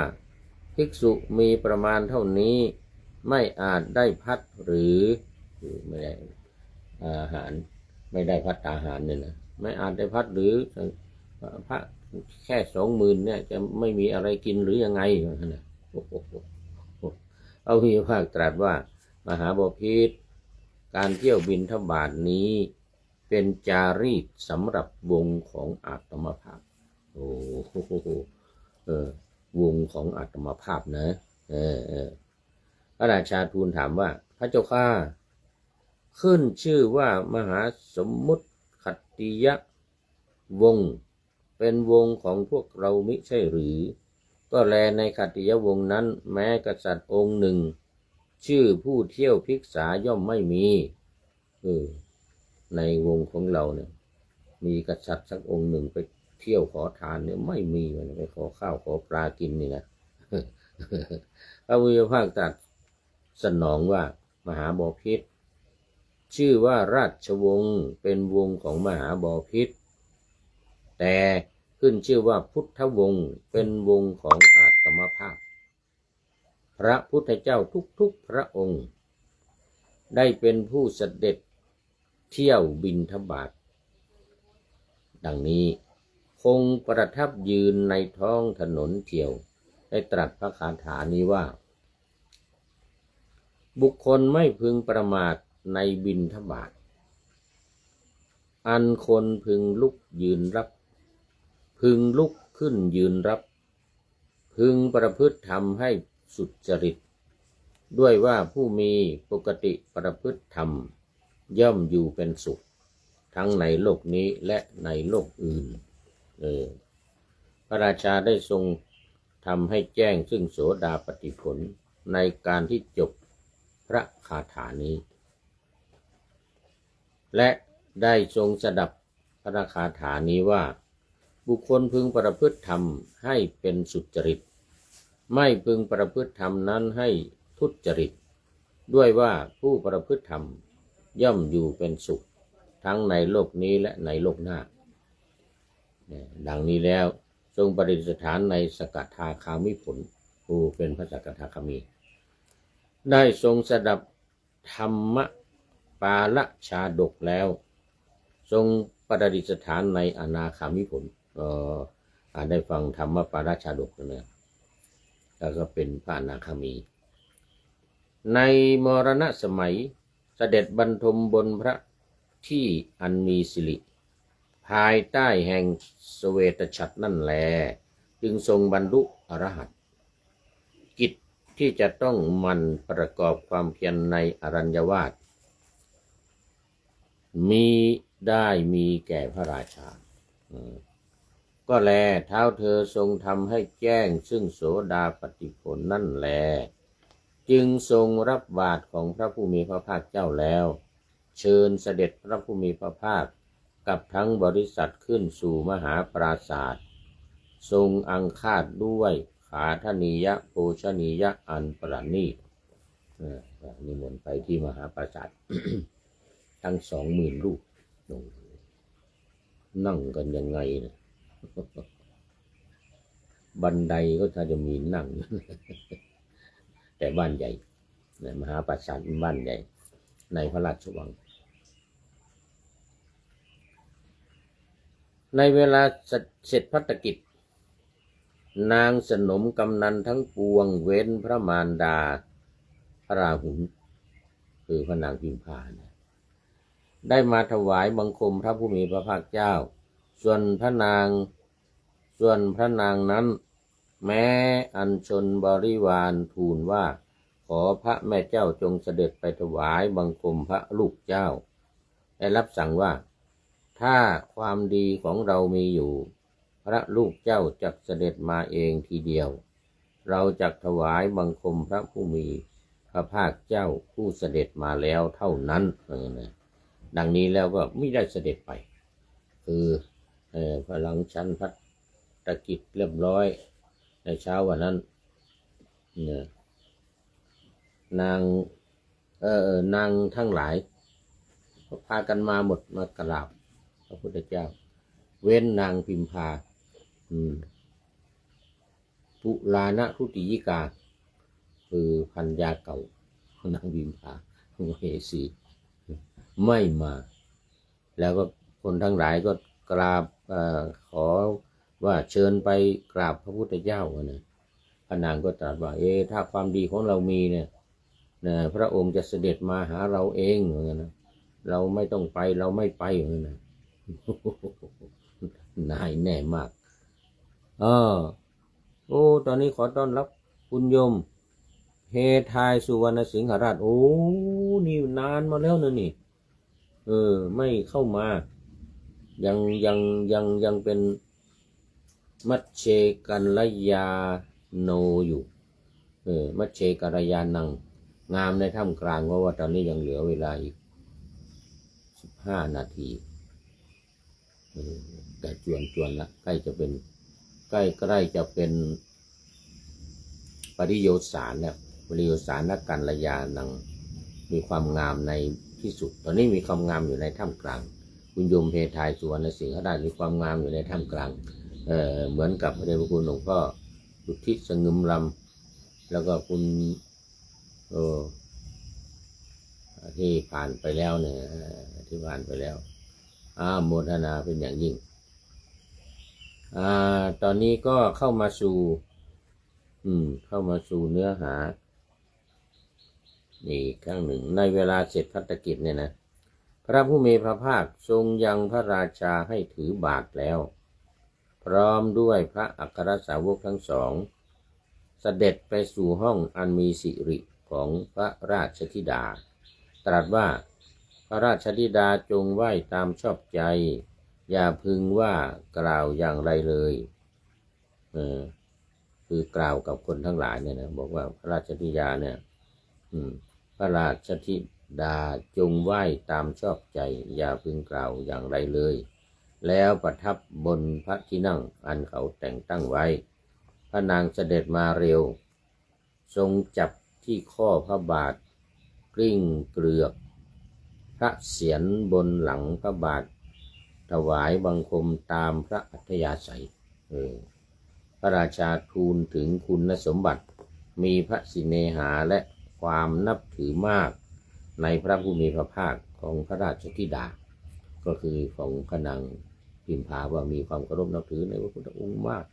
ภิกษุมีประมาณเท่านี้ไม่อาจได้ภัตตร์หรือไม่ได้อาหารไม่ได้ภัตตาหารเนี่ยนะไม่อาจได้ภัตตร์หรือพระแค่20,000เนี่ยจะไม่มีอะไรกินหรือยังไงนะเอามีภาคตรัสว่ามหาบพิตรการเที่ยวบิณฑบาตนี้เป็นจารีตสำหรับวงของอาตมภาพวงของอาตมภาพนะพระราชาทูลถามว่าพระเจ้าข้าขึ้นชื่อว่ามหาสมมุติขัตติยวงศ์เป็นวงของพวกเรามิใช่หรือก็แลในขัตติยวงศ์นั้นแม้กษัตริย์องค์หนึ่งชื่อผู้เที่ยวภิกษาย่อมไม่มีในวงของเราเนี่ยมีกษัตริย์สักองค์หนึ่งไปเที่ยวขอทานเนี่ยไม่มีไปขอข้าวขอปลากินนี่นะพระพุทธภาคตรัสสนองว่ามหาบพิตรชื่อว่าราชวงศ์เป็นวงของมหาบพิตรแต่ขึ้นชื่อว่าพุทธวงศ์เป็นวงของอาตมภาพพระพุทธเจ้าทุกๆพระองค์ได้เป็นผู้เสด็จเที่ยวบิณฑบาตดังนี้คงประทับยืนในท้องถนนเที่ยวได้ตรัสพระคาถานี้ว่าบุคคลไม่พึงประมาทในบิณฑบาตอันคนพึงลุกยืนรับพึงลุกขึ้นยืนรับพึงประพฤติธรรมให้สุจริตด้วยว่าผู้มีปกติประพฤติธรรมย่อมอยู่เป็นสุขทั้งในโลกนี้และในโลกอื่นพระราชาได้ทรงทำให้แจ้งซึ่งโสดาปัตติผลในการที่จบพระคาถานี้และได้ทรงสดับพระคาถานี้ว่าบุคคลพึงประพฤติธรรมให้เป็นสุจริตไม่พึงประพฤติธรรมนั้นให้ทุจริตด้วยว่าผู้ประพฤติธรรมย่อมอยู่เป็นสุขทั้งในโลกนี้และในโลกหน้าดังนี้แล้วทรงประดิษฐานในสกทาคามิผลผู้เป็นพระสกทาคามีได้ทรงสดับธรรมปาลชาดกแล้วทรงประดิษฐานในอนาคามิผลได้ฟังธรรมปาลชาดกนะแล้วก็เป็นพระอนาคามีในมรณะสมัยเสด็จบรรทมบนพระที่อันมีสิริภายใต้แห่งสเวตฉัตรนั่นแลจึงทรงบรรลุอรหัตกิจที่จะต้องมันประกอบความเพียรในอรัญญวาสมีแก่พระราชาก็แลเท้าเธอทรงทำให้แจ้งซึ่งโสดาปัตติผลนั่นแลจึงทรงรับบาตรของพระผู้มีพระภาคเจ้าแล้วเชิญเสด็จพระผู้มีพระภาคกับทั้งบริษัทขึ้นสู่มหาปราศาสตร์ทรงอังคาดด้วยขาธนียะโภชนียะอันประณีตนิมนต์ไปที่มหาปราสาท ทั้ง20,000 รูปนั่งกันยังไงนะ บันไดก็ถ้าจะมีนั่ง แต่บ้านใหญ่มหาปราสาทบ้านใหญ่ในพระราชวัง ในเวลาเสร็จภัตกิจนางสนมกำนันทั้งปวงเว้นพระมารดาพระราหุลคือพระนางพิมพาเนี่ยได้มาถวายบังคมพระผู้มีพระภาคเจ้าส่วนพระนางนั้นแม้อัญชนบริวารทูลว่าขอพระแม่เจ้าจงเสด็จไปถวายบังคมพระลูกเจ้าได้รับสั่งว่าถ้าความดีของเรามีอยู่พระลูกเจ้าจักเสด็จมาเองทีเดียวเราจักถวายบังคมพระผู้มีพระภาคเจ้าผู้เสด็จมาแล้วเท่านั้นดังนี้แล้วก็ไม่ได้เสด็จไปคือพลังชั้นพัฒกิจเรียบร้อยในเช้าวันนั้นนางทั้งหลายพากันมาหมดมากราบพระพุทธเจ้าเว้นนางพิมพาปุลานะทุติยิกาคือพันยาเก่านางพิมพาเฮสีไม่มาแล้วก็คนทั้งหลายก็กราบขอว่าเชิญไปกราบพระพุทธเจ้านะพระนางก็ตรัสว่าถ้าความดีของเรามีเนี่ยพระองค์จะเสด็จมาหาเราเองเหมือนกันนะเราไม่ต้องไปเราไม่ไปเหมือนกันนะนายแน่มากตอนนี้ขอต้อนรับคุณโยมเฮทายสุวรรณสิงหราชนี่นานมาแล้วนะนี่ไม่เข้ามายังเป็นมัชเชกัลยาโนอยู่มัชเชกัลยานังงามในท่ามกลางเพราะว่าตอนนี้ยังเหลือเวลาอีก15 นาทีแต่จวนละใกล้จะเป็นปริโยสารเนี่ยปริโยสารนักกัลยานังมีความงามในที่สุดตอนนี้มีความงามอยู่ในท่ามกลางคุณโยมเพทายสุวรรณสิงหราชมีความงามอยู่ในท่ามกลางเหมือนกับพระเดชพระคุณหลวงพ่อสุทธิสงึมลำแล้วก็คุณที่ผ่านไปแล้วเนี่ยที่ผ่านไปแล้วโมทนาเป็นอย่างยิ่งตอนนี้ก็เข้ามาสู่เนื้อหาอีกครั้งหนึ่งในเวลาเสร็จภัตกิจเนี่ยนะพระผู้มีพระภาคทรงยังพระราชาให้ถือบาตรแล้วพร้อมด้วยพระอัครสาวกทั้งสองเสด็จไปสู่ห้องอันมีสิริของพระราชธิดาตรัสว่าพระราชธิดาจงไหว้ตามชอบใจอย่าพึงว่ากล่าวอย่างไรเลยคือกล่าวกับคนทั้งหลายเนี่ยนะบอกว่าพระราชธิดาเนี่ยพระราชธิดาจงไหว้ตามชอบใจอย่าพึงกล่าวอย่างไรเลยแล้วประทับบนพระที่นั่งอันเขาแต่งตั้งไว้พระนางเสด็จมาเร็วทรงจับที่ข้อพระบาทกลิ้งเกลือกพระเศียรบนหลังพระบาทถวายบังคมตามพระอัธยาศัยพระราชาทูลถึงคุณสมบัติมีพระสิเนหาและความนับถือมากในพระผู้มีพระภาคของพระราชธิดาก็คือของพระนางพิมพาว่ามีความเคารพนับถือในพระพุทธองค์มาก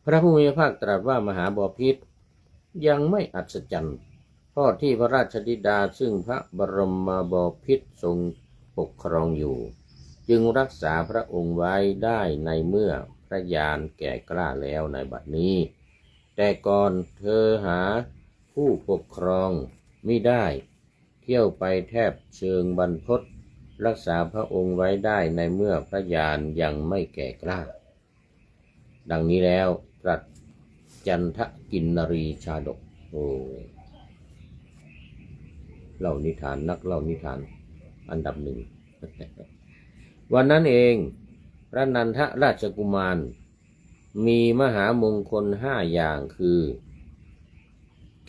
พระผู้มีพระภาคตรัสว่ามหาบพิตรยังไม่อัศจรรย์ข้อที่พระราชธิดาซึ่งพระบรมบพิตรทรงปกครองอยู่จึงรักษาพระองค์ไว้ได้ในเมื่อพระญาณแก่กล้าแล้วในบัดนี้แต่ก่อนเธอหาผู้ปกครองมิได้เที่ยวไปแทบเชิงบรรพตรักษาพระองค์ไว้ได้ในเมื่อพระญาณยังไม่แก่กล้าดังนี้แล้วตรัสจันทกินนรีชาดกเล่านิทานนักเล่านิทานอันดับหนึ่ง วันนั้นเองพระนันทราชกุมารมีมหามงคล5 อย่างคือ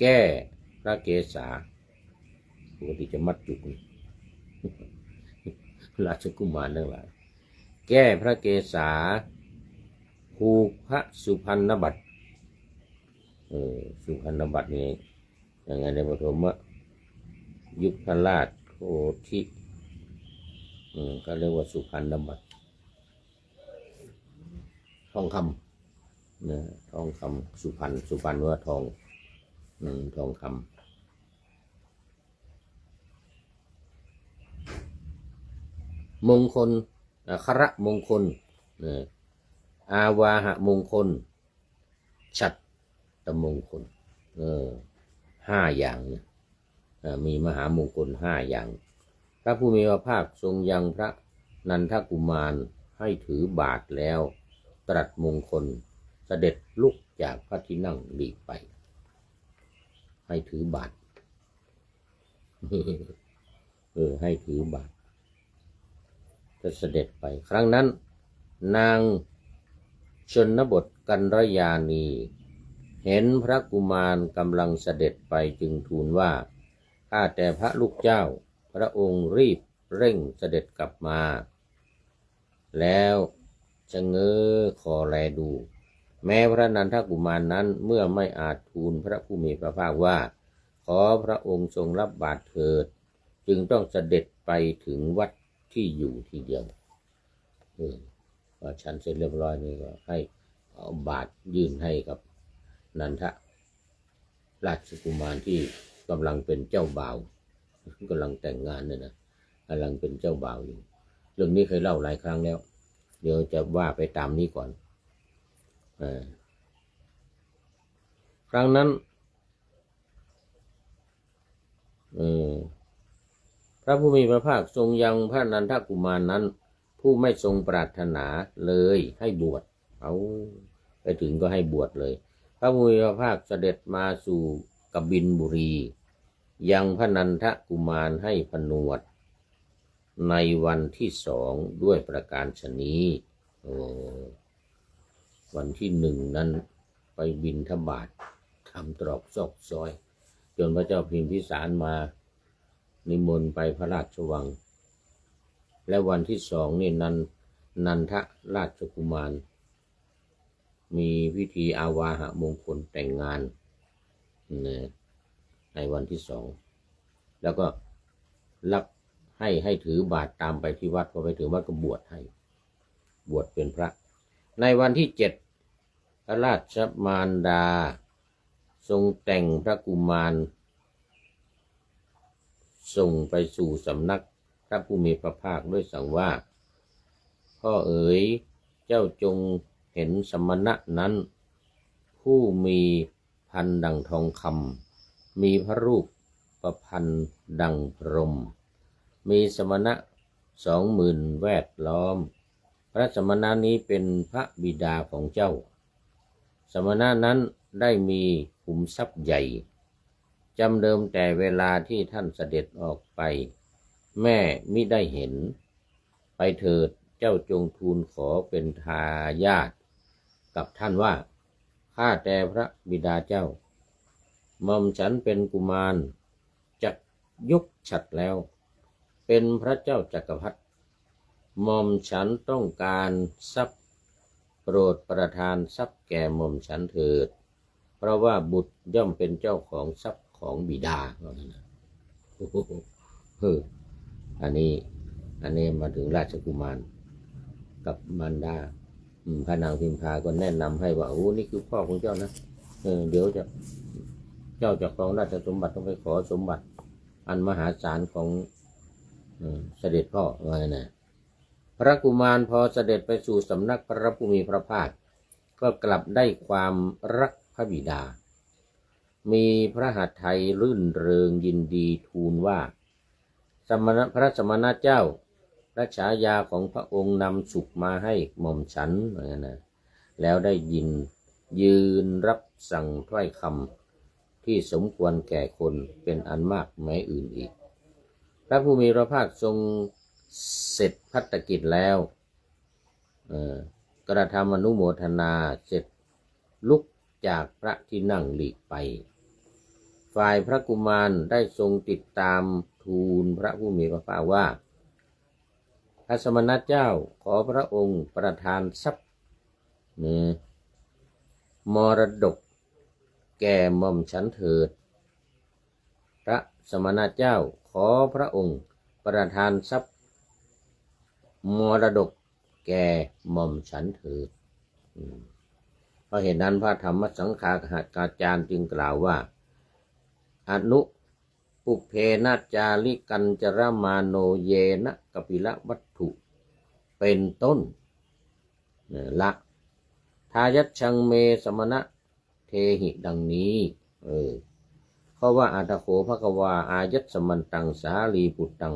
แก้พระเกศาปกติจะมัดจุกราชกุมารทั้งหลายแก้พระเกศาผูกพระสุพรรณบัตรสุพรรณบัตรนี่ยังไงในปฐมยุคราชโคทิ ก็เรียกว่าสุพรรณบัตรทองคำนะทองคำสุพรรณว่าทองทองคำมงคลอัครมงคลอาวาหะมงคลฉัตรมงคล5 อย่างเนี่ยมีมหามงคล5 อย่างพระผู้มีพระภาคทรงยังพระนันทกุมารให้ถือบาทแล้วตรัสมงคลเสด็จลุกจากพระที่นั่งหลีกไปให้ถือบาทให้ถือบาทจะเสด็จไปครั้งนั้นนางชนบทกันรยานีเห็นพระกุมารกำลังเสด็จไปจึงทูลว่าข้าแต่พระลูกเจ้าพระองค์รีบเร่งเสด็จกลับมาแล้วจะเง้อคอแลดูแม้พระนันทกุมารนั้นเมื่อไม่อาจทูลพระผู้มีพระภาคว่าขอพระองค์ทรงรับบาตรเถิดจึงต้องเสด็จไปถึงวัดที่อยู่ทีเดียวพอฉันเสร็จเรียบร้อยนี่ก็ให้เอาบาตรยื่นให้กับนันทราชกุมารที่กำลังเป็นเจ้าบ่าวกำลังแต่งงานเนี่ยนะกำลังเป็นเจ้าบ่าวอยู่เรื่องนี้เคยเล่าหลายครั้งแล้วเดี๋ยวจะว่าไปตามนี้ก่อนครั้งนั้นพระผู้มีพระภาคทรงยังพระนันทกุมารนั้นผู้ไม่ทรงปรารถนาเลยให้บวชเอาไปถึงก็ให้บวชเลยพระผู้มีพระภาคเสด็จมาสู่กบินบุรียังพระนันทกุมารให้ผนวดในวันที่2ด้วยประการฉนี้วันที่1นั้นไปบิณฑบาตทำตรอกซอกซอยจนพระเจ้าพิมพิสารมานิมนต์ไปพระราชวังและวันที่2นี่นันทราชกุมารมีพิธีอาวาหะมงคลแต่งงานในวันที่2แล้วก็รับให้ถือบาตรตามไปที่วัดพอไปถึงวัดก็บวชให้บวชเป็นพระในวันที่7พระราชมารดาทรงแต่งพระกุมารส่งไปสู่สำนักพระผู้มีพระภาคด้วยสั่งว่าพ่อเอ๋ยเจ้าจงเห็นสมณะนั้นผู้มีพันดังทองคำมีพระรูปประพันธ์ดังพรหมมีสมณะ20,000แวดล้อมพระสมณะนี้เป็นพระบิดาของเจ้าสมณะนั้นได้มีขุมทรัพย์ใหญ่จำเดิมแต่เวลาที่ท่านเสด็จออกไปแม่มิได้เห็นไปเถิดเจ้าจงทูลขอเป็นทายาทกับท่านว่าข้าแต่พระบิดาเจ้าหม่อมฉันเป็นกุมารจะยกฉัตรแล้วเป็นพระเจ้าจักรพรรดิหม่อมฉันต้องการทรัพย์โปรดประทานทรัพย์แก่หม่อมฉันเถิดเพราะว่าบุตรย่อมเป็นเจ้าของทรัพย์ของบิดาอันนี้มาถึงราชกุมารกับมารดาพระนางพิมพาก็แนะนำให้ว่านี่คือพ่อของเจ้านะเดี๋ยวเจ้าจะครองราชสมบัติต้องไปขอสมบัติอันมหาศาลของเสด็จพ่อว่าไงนะพระกุมารพอเสด็จไปสู่สำนักพระผู้มีพระภาคก็กลับได้ความรักพระบิดามีพระหัตถ์ไทยรื่นเริงยินดีทูลว่าพระสมณะเจ้าพระฉายาของพระองค์นำสุขมาให้หม่อมฉันนะแล้วได้ยืนรับสั่งถ้อยคำที่สมควรแก่คนเป็นอันมากแม้อื่นอีกพระผู้มีพระภาคทรงเสร็จภัตกิจแล้วกระทำอนุโมทนาเสร็จลุกจากพระที่นั่งหลีกไปฝ่ายพระกุมารได้ทรงติดตามทูลพระผู้มีพระภาคว่าพระสมณะเจ้าขอพระองค์ประทานทรัพย์มรดกแก่หม่อมฉันเถิดพระสมณะเจ้าขอพระองค์ประทานทรัพย์ มรดกแก่หม่อมฉันเถิดเพราะเหตุนั้นพระธรรมสังฆาจารย์จึงกล่าวว่าอนุปุเพนะจาริกันจรมาโนเยนะกปิละวัตถุเป็นต้นละทายัชชังเมสมณะเทหิดังนี้เพราะว่าอาตโขภควาอายัสสมันตังสาลีปุตตัง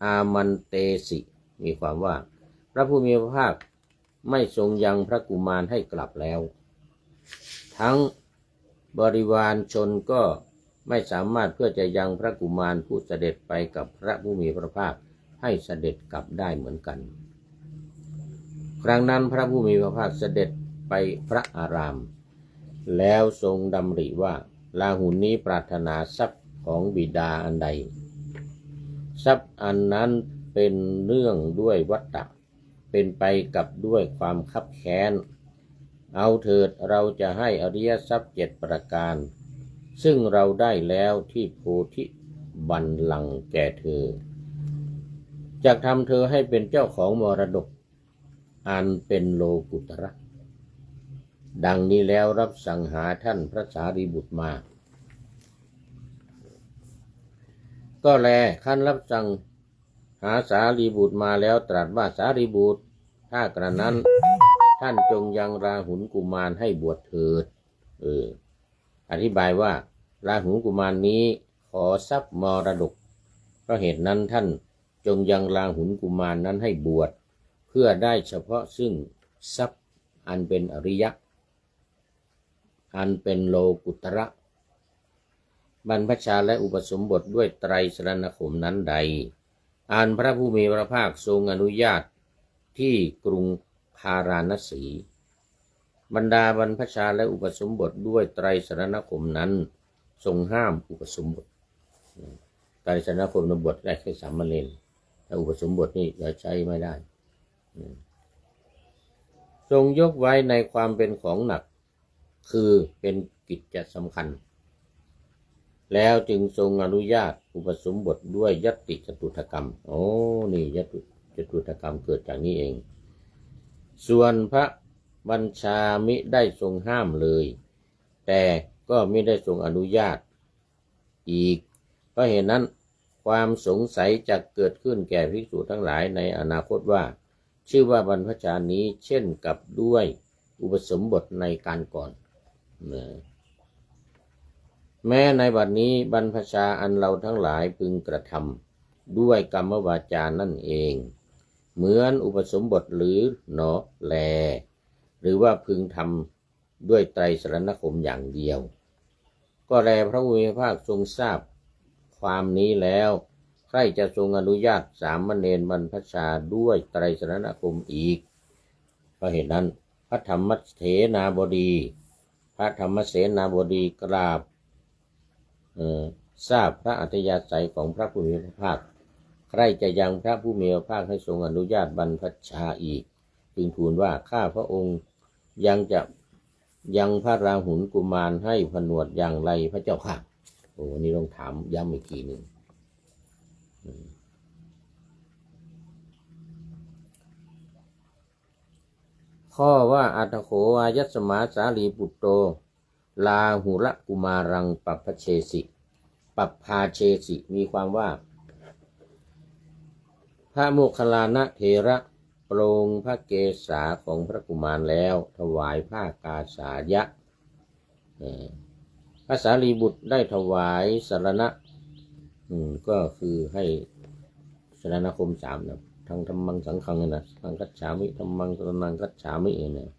อามันเตสิมีความว่าพระผู้มีพระภาคไม่ทรงยังพระกุมารให้กลับแล้วทั้งบริวารชนก็ไม่สามารถเพื่อจะยังพระกุมารผู้เสด็จไปกับพระผู้มีพระภาคให้เสด็จกลับได้เหมือนกันครั้งนั้นพระผู้มีพระภาคเสด็จไปพระอารามแล้วทรงดำริว่าลาหุนนี้ปรารถนาทรัพย์ของบิดาอันใดทรัพย์อันนั้นเป็นเนื่องด้วยวัฏฏะเป็นไปกับด้วยความคับแค้นเอาเถิดเราจะให้อริยทรัพย์7ประการซึ่งเราได้แล้วที่โพธิบัลลังก์แก่เธอจะทำเธอให้เป็นเจ้าของมรดกอันเป็นโลกุตระดังนี้แล้วรับสั่งหาท่านพระสารีบุตรมาก็แลขั้นรับสั่งหาสารีบุตรมาแล้วตรัสว่าสารีบุตรถ้ากระนั้นท่านจงยังราหุลกุมารให้บวชเถิดอธิบายว่าราหุลกุมารนี้ขอทรัพย์มรดกเพราะเหตุนั้นท่านจงยังราหุลกุมารนั้นให้บวชเพื่อได้เฉพาะซึ่งทรัพย์อันเป็นอริยะอันเป็นโลกุตระบรรพชาและอุปสมบทด้วยไตรสรณคมนั้นใดอันพระผู้มีพระภาคทรงอนุญาตที่กรุงพาราณสีบรรดาบรรพชาและอุปสมบทด้วยไตรสรณคมนั้นทรงห้ามอุปสมบทไตรสรณคมบทได้แค่สามเณรแต่อุปสมบทนี่จะใช้ไม่ได้ทรงยกไว้ในความเป็นของหนักคือเป็นกิจจะสำคัญแล้วจึงทรงอนุญาตอุปสมบทด้วยยัตติจตุถกรรมนี่ยัตติจตุถกรรมเกิดจากนี้เองส่วนพระบัญชามิได้ทรงห้ามเลยแต่ก็ไม่ได้ทรงอนุญาตอีกเพราะเหตุนั้นความสงสัยจะเกิดขึ้นแก่ภิกษุทั้งหลายในอนาคตว่าชื่อว่าบรรพชานี้เช่นกับด้วยอุปสมบทในการก่อนแม้ในบัดนี้บรรพชาอันเราทั้งหลายพึงกระทำด้วยกรรมวาจานั่นเองเหมือนอุปสมบทหรือหนอแลหรือว่าพึงทำด้วยไตรสรณคมอย่างเดียวก็แลพระผู้มีพระภาคทรงทราบความนี้แล้วใครจะทรงอนุญาตสามเณรบรรพชาด้วยไตรสรณคมอีกเพราะเหตุนั้นพระธรรมเสนาบดีกราบทราบพระอัธยาศัยของพระผู้มีพระภาคใครจะยังพระผู้มีพระภาคให้ทรงอนุญาตบรรพชาอีกจึงทูลว่าข้าพระองค์ยังพระราหุลกุมารให้ผนวดอย่างไรพระเจ้าค่ะนี่ต้องถามย้ำอีกทีหนึ่งข้อว่าอัตโขอายัสสมาสาลีปุตโตลาหุระกุมารังปัปพเชสิปัปพาเชสิมีความว่าพระโมคคัลลานะเถระโปรงพระเกศาของพระกุมารแล้วถวายผ้ากาสายะพระสารีบุตรได้ถวายสรณะก็คือให้สรณคม3นะทางธรรมังสังฆังนะทางกัจฉามิธรรมังสรณังกัจฉามินะ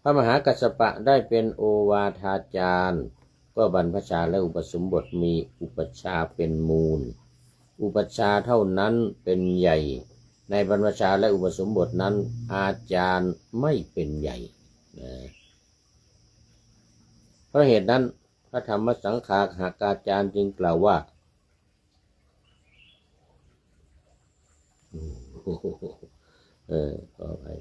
พระมหากัสสปะได้เป็นโอวาทาจารย์ก็บรรพชาและอุปสมบทมีอุปชาเป็นมูลอุปชาเท่านั้นเป็นใหญ่ในบรรพชาและอุปสมบทนั้นอาจารย์ไม่เป็นใหญ่เพราะเหตุนั้นพระธรรมสังฆาจารย์จึงกล่าวว่าขออภัย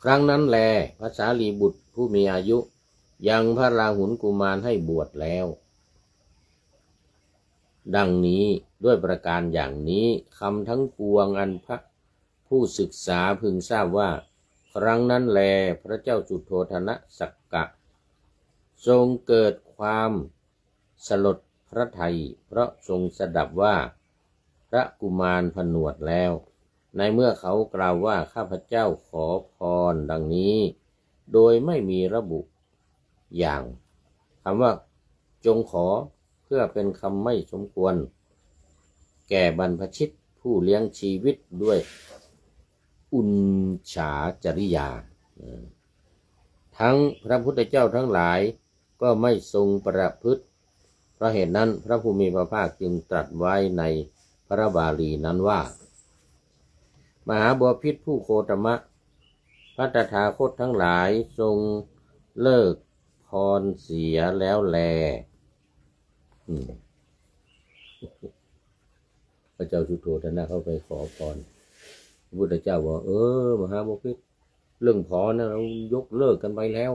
ครั้งนั้นแลพระสารีบุตรผู้มีอายุยังพระราหุลกุมารให้บวชแล้ว ดังนี้ด้วยประการอย่างนี้คำทั้งปวงอันพระผู้ศึกษาพึงทราบว่าครั้งนั้นแลพระเจ้าจุโธทนะสักกะทรงเกิดความสลดพระทัยเพราะทรงสดับว่าพระกุมารผนวดแล้วในเมื่อเขากล่าวว่าข้าพเจ้าขอพรดังนี้โดยไม่มีระบุอย่างคำว่าจงขอเพื่อเป็นคำไม่สมควรแก่บรรพชิตผู้เลี้ยงชีวิตด้วยอุณฉาจริยาทั้งพระพุทธเจ้าทั้งหลายก็ไม่ทรงประพฤติเพราะเหตุนั้นพระผู้มีพระภาคจึงตรัสไว้ในพระบาลีนั้นว่ามหาบพิตรผู้โคตมะพระตถาคตทั้งหลายทรงเลิกพรเสียแล้วแลพระเจ้าสุโธทนะเข้าไปขอพรพระพุทธเจ้าบอกมหาบพิตรเรื่องพรนะเรายกเลิกกันไปแล้ว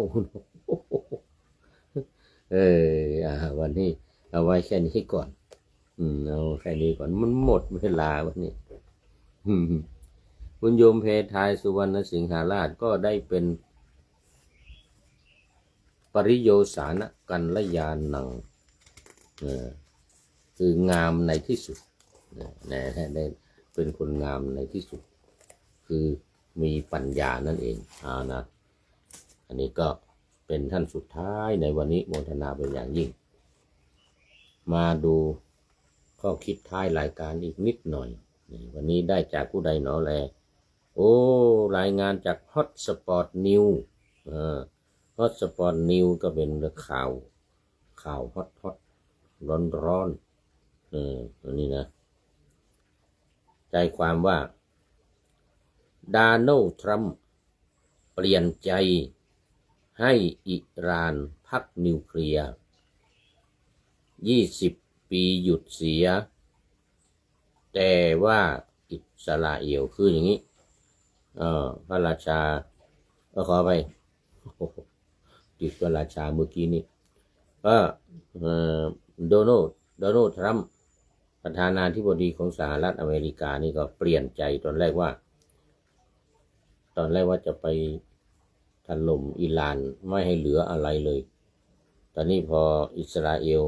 วันนี้เอาไว้แค่นี้ก่อนเอาแค่นี้ก่อนมันหมดเวลาวันนี้คุณโยมเพทายสุวรรณสิงหาราชก็ได้เป็นปริโยสานกัลยาณังคืองามในที่สุดได้เป็นคนงามในที่สุดคือมีปัญญานั่นเองนะอันนี้ก็เป็นท่านสุดท้ายในวันนี้โมทนาเป็นอย่างยิ่งมาดูข้อคิดท้ายรายการอีกนิดหน่อยวันนี้ได้จากผู้ใดหนอแลรายงานจาก Hotspot News Hotspot News ก็เป็นข่าวฮอตร้อนอันนี้นะใจความว่าโดนัลด์ทรัมป์เปลี่ยนใจให้อิหร่านพักนิวเคลียร์20 ปีหยุดเสียแต่ว่าอิสราเอลคืออย่างนี้พระราชาขอไปติดพระราชาเมื่อกี้นี้โดนัลด์ทรัมป์ประธานาธิบดีของสหรัฐอเมริกานี่ก็เปลี่ยนใจตอนแรกว่าจะไปถล่มอิหร่านไม่ให้เหลืออะไรเลยตอนนี้พออิสราเอล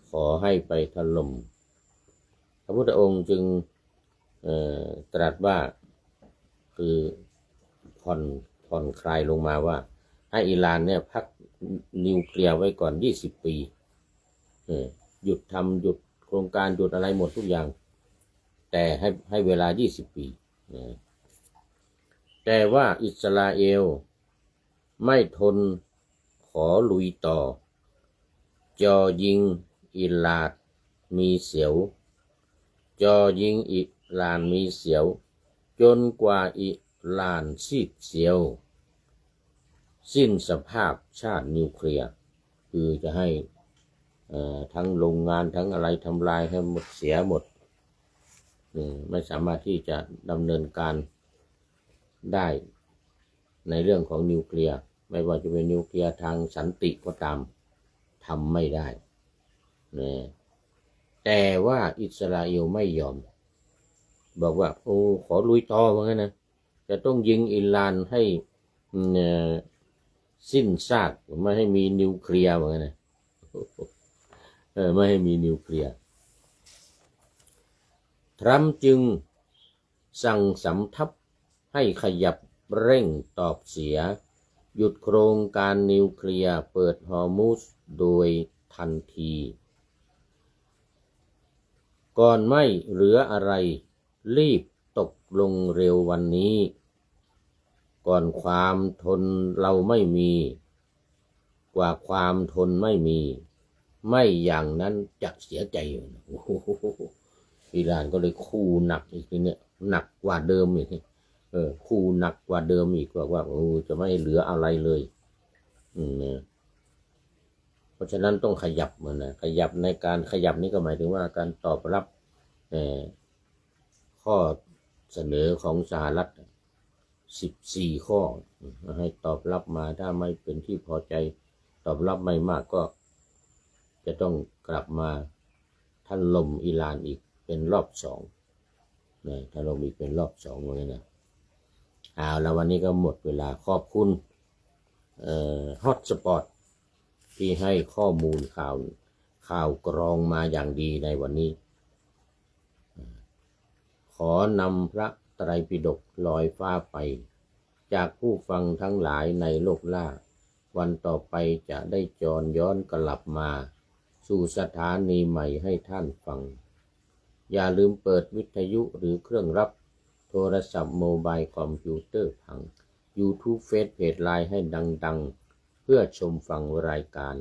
ขอให้ไปถล่มพระพุทธองค์จึงตรัสว่าคือผ่อนคลายลงมาว่าให้อิหร่านเนี่ยพักนิวเคลียร์ไว้ก่อน20 ปีหยุดโครงการหยุดอะไรหมดทุกอย่างแต่ให้เวลา20 ปีแต่ว่าอิสราเอลไม่ทนขอลุยต่อจ่อยิงอิหร่านมีเสียวจนกว่าอิหร่านซีดเสียวสิ้นสภาพชาตินิวเคลียร์คือจะให้ทั้งโรงงานทั้งอะไรทำลายให้หมดเสียหมดไม่สามารถที่จะดำเนินการได้ในเรื่องของนิวเคลียร์ไม่ว่าจะเป็นนิวเคลียร์ทางสันติก็ตามทำไม่ได้แต่ว่าอิสราเอลไม่ยอมบอกว่าขอลุยต่อว่างั้นนะจะต้องยิงอิหร่านให้สิ้นซากไม่ให้มีนิวเคลียร์ว่างั้นนะไม่ให้มีนิวเคลียร์ทรัมป์จึงสั่งสำทัพให้ขยับเร่งตอบเสียหยุดโครงการนิวเคลียร์เปิดฮอร์มุซโดยทันทีก่อนไม่เหลืออะไรรีบตกลงเร็ววันนี้ก่อนความทนเราไม่มีกว่าความทนไม่มีไม่อย่างนั้นจะเสียใจอิหร่านก็เลยคู่หนักอีกทีเนี่ยหนักกว่าเดิมอีกคู่หนักกว่าเดิมอีกว่าจะไม่เหลืออะไรเลยเพราะฉะนั้นต้องขยับมันนะขยับในการขยับนี้ก็หมายถึงว่าการตอบรับข้อเสนอของสหรัฐ14 ข้อให้ตอบรับมาถ้าไม่เป็นที่พอใจ ตอบรับไม่มากก็จะต้องกลับมาถล่มอิหร่านอีกเป็นรอบสองนะถล่มอีกเป็นรอบสองเลยนะเอาแล้ววันนี้ก็หมดเวลาขอบคุณฮอตสปอตที่ให้ข้อมูลข่าวกรองมาอย่างดีในวันนี้ขอนำพระไตรปิฎกลอยฟ้าไปจากผู้ฟังทั้งหลายในโลกล่าวันต่อไปจะได้จรย้อนกลับมาสู่สถานีใหม่ให้ท่านฟังอย่าลืมเปิดวิทยุหรือเครื่องรับโทรศัพท์โมบายคอมพิวเตอร์พัง YouTube เฟซเพจไลน์ให้ดังๆเพื่อชมฟังรายการ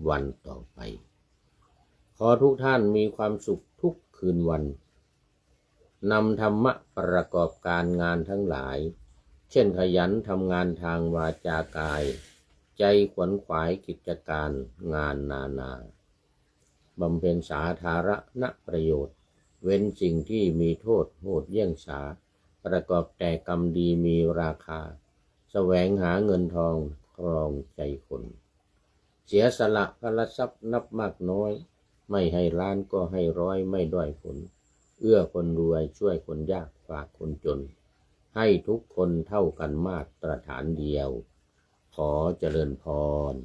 วันต่อไปขอทุกท่านมีความสุขทุกคืนวันนำธรรมะประกอบการงานทั้งหลายเช่นขยันทำงานทางวาจากายใจขวนขวายกิจการงานนาบำเพ็ญสาธารณประโยชน์เว้นสิ่งที่มีโทษโหดเยี่ยงสาประกอบแต่กรรมดีมีราคาแสวงหาเงินทองครองใจคนเสียสละพละทรัพย์นับมากน้อยไม่ให้ล้านก็ให้ร้อยไม่ด้อยผลเอื้อคนรวยช่วยคนยากฝากคนจนให้ทุกคนเท่ากันมาตรฐานเดียวขอเจริญพร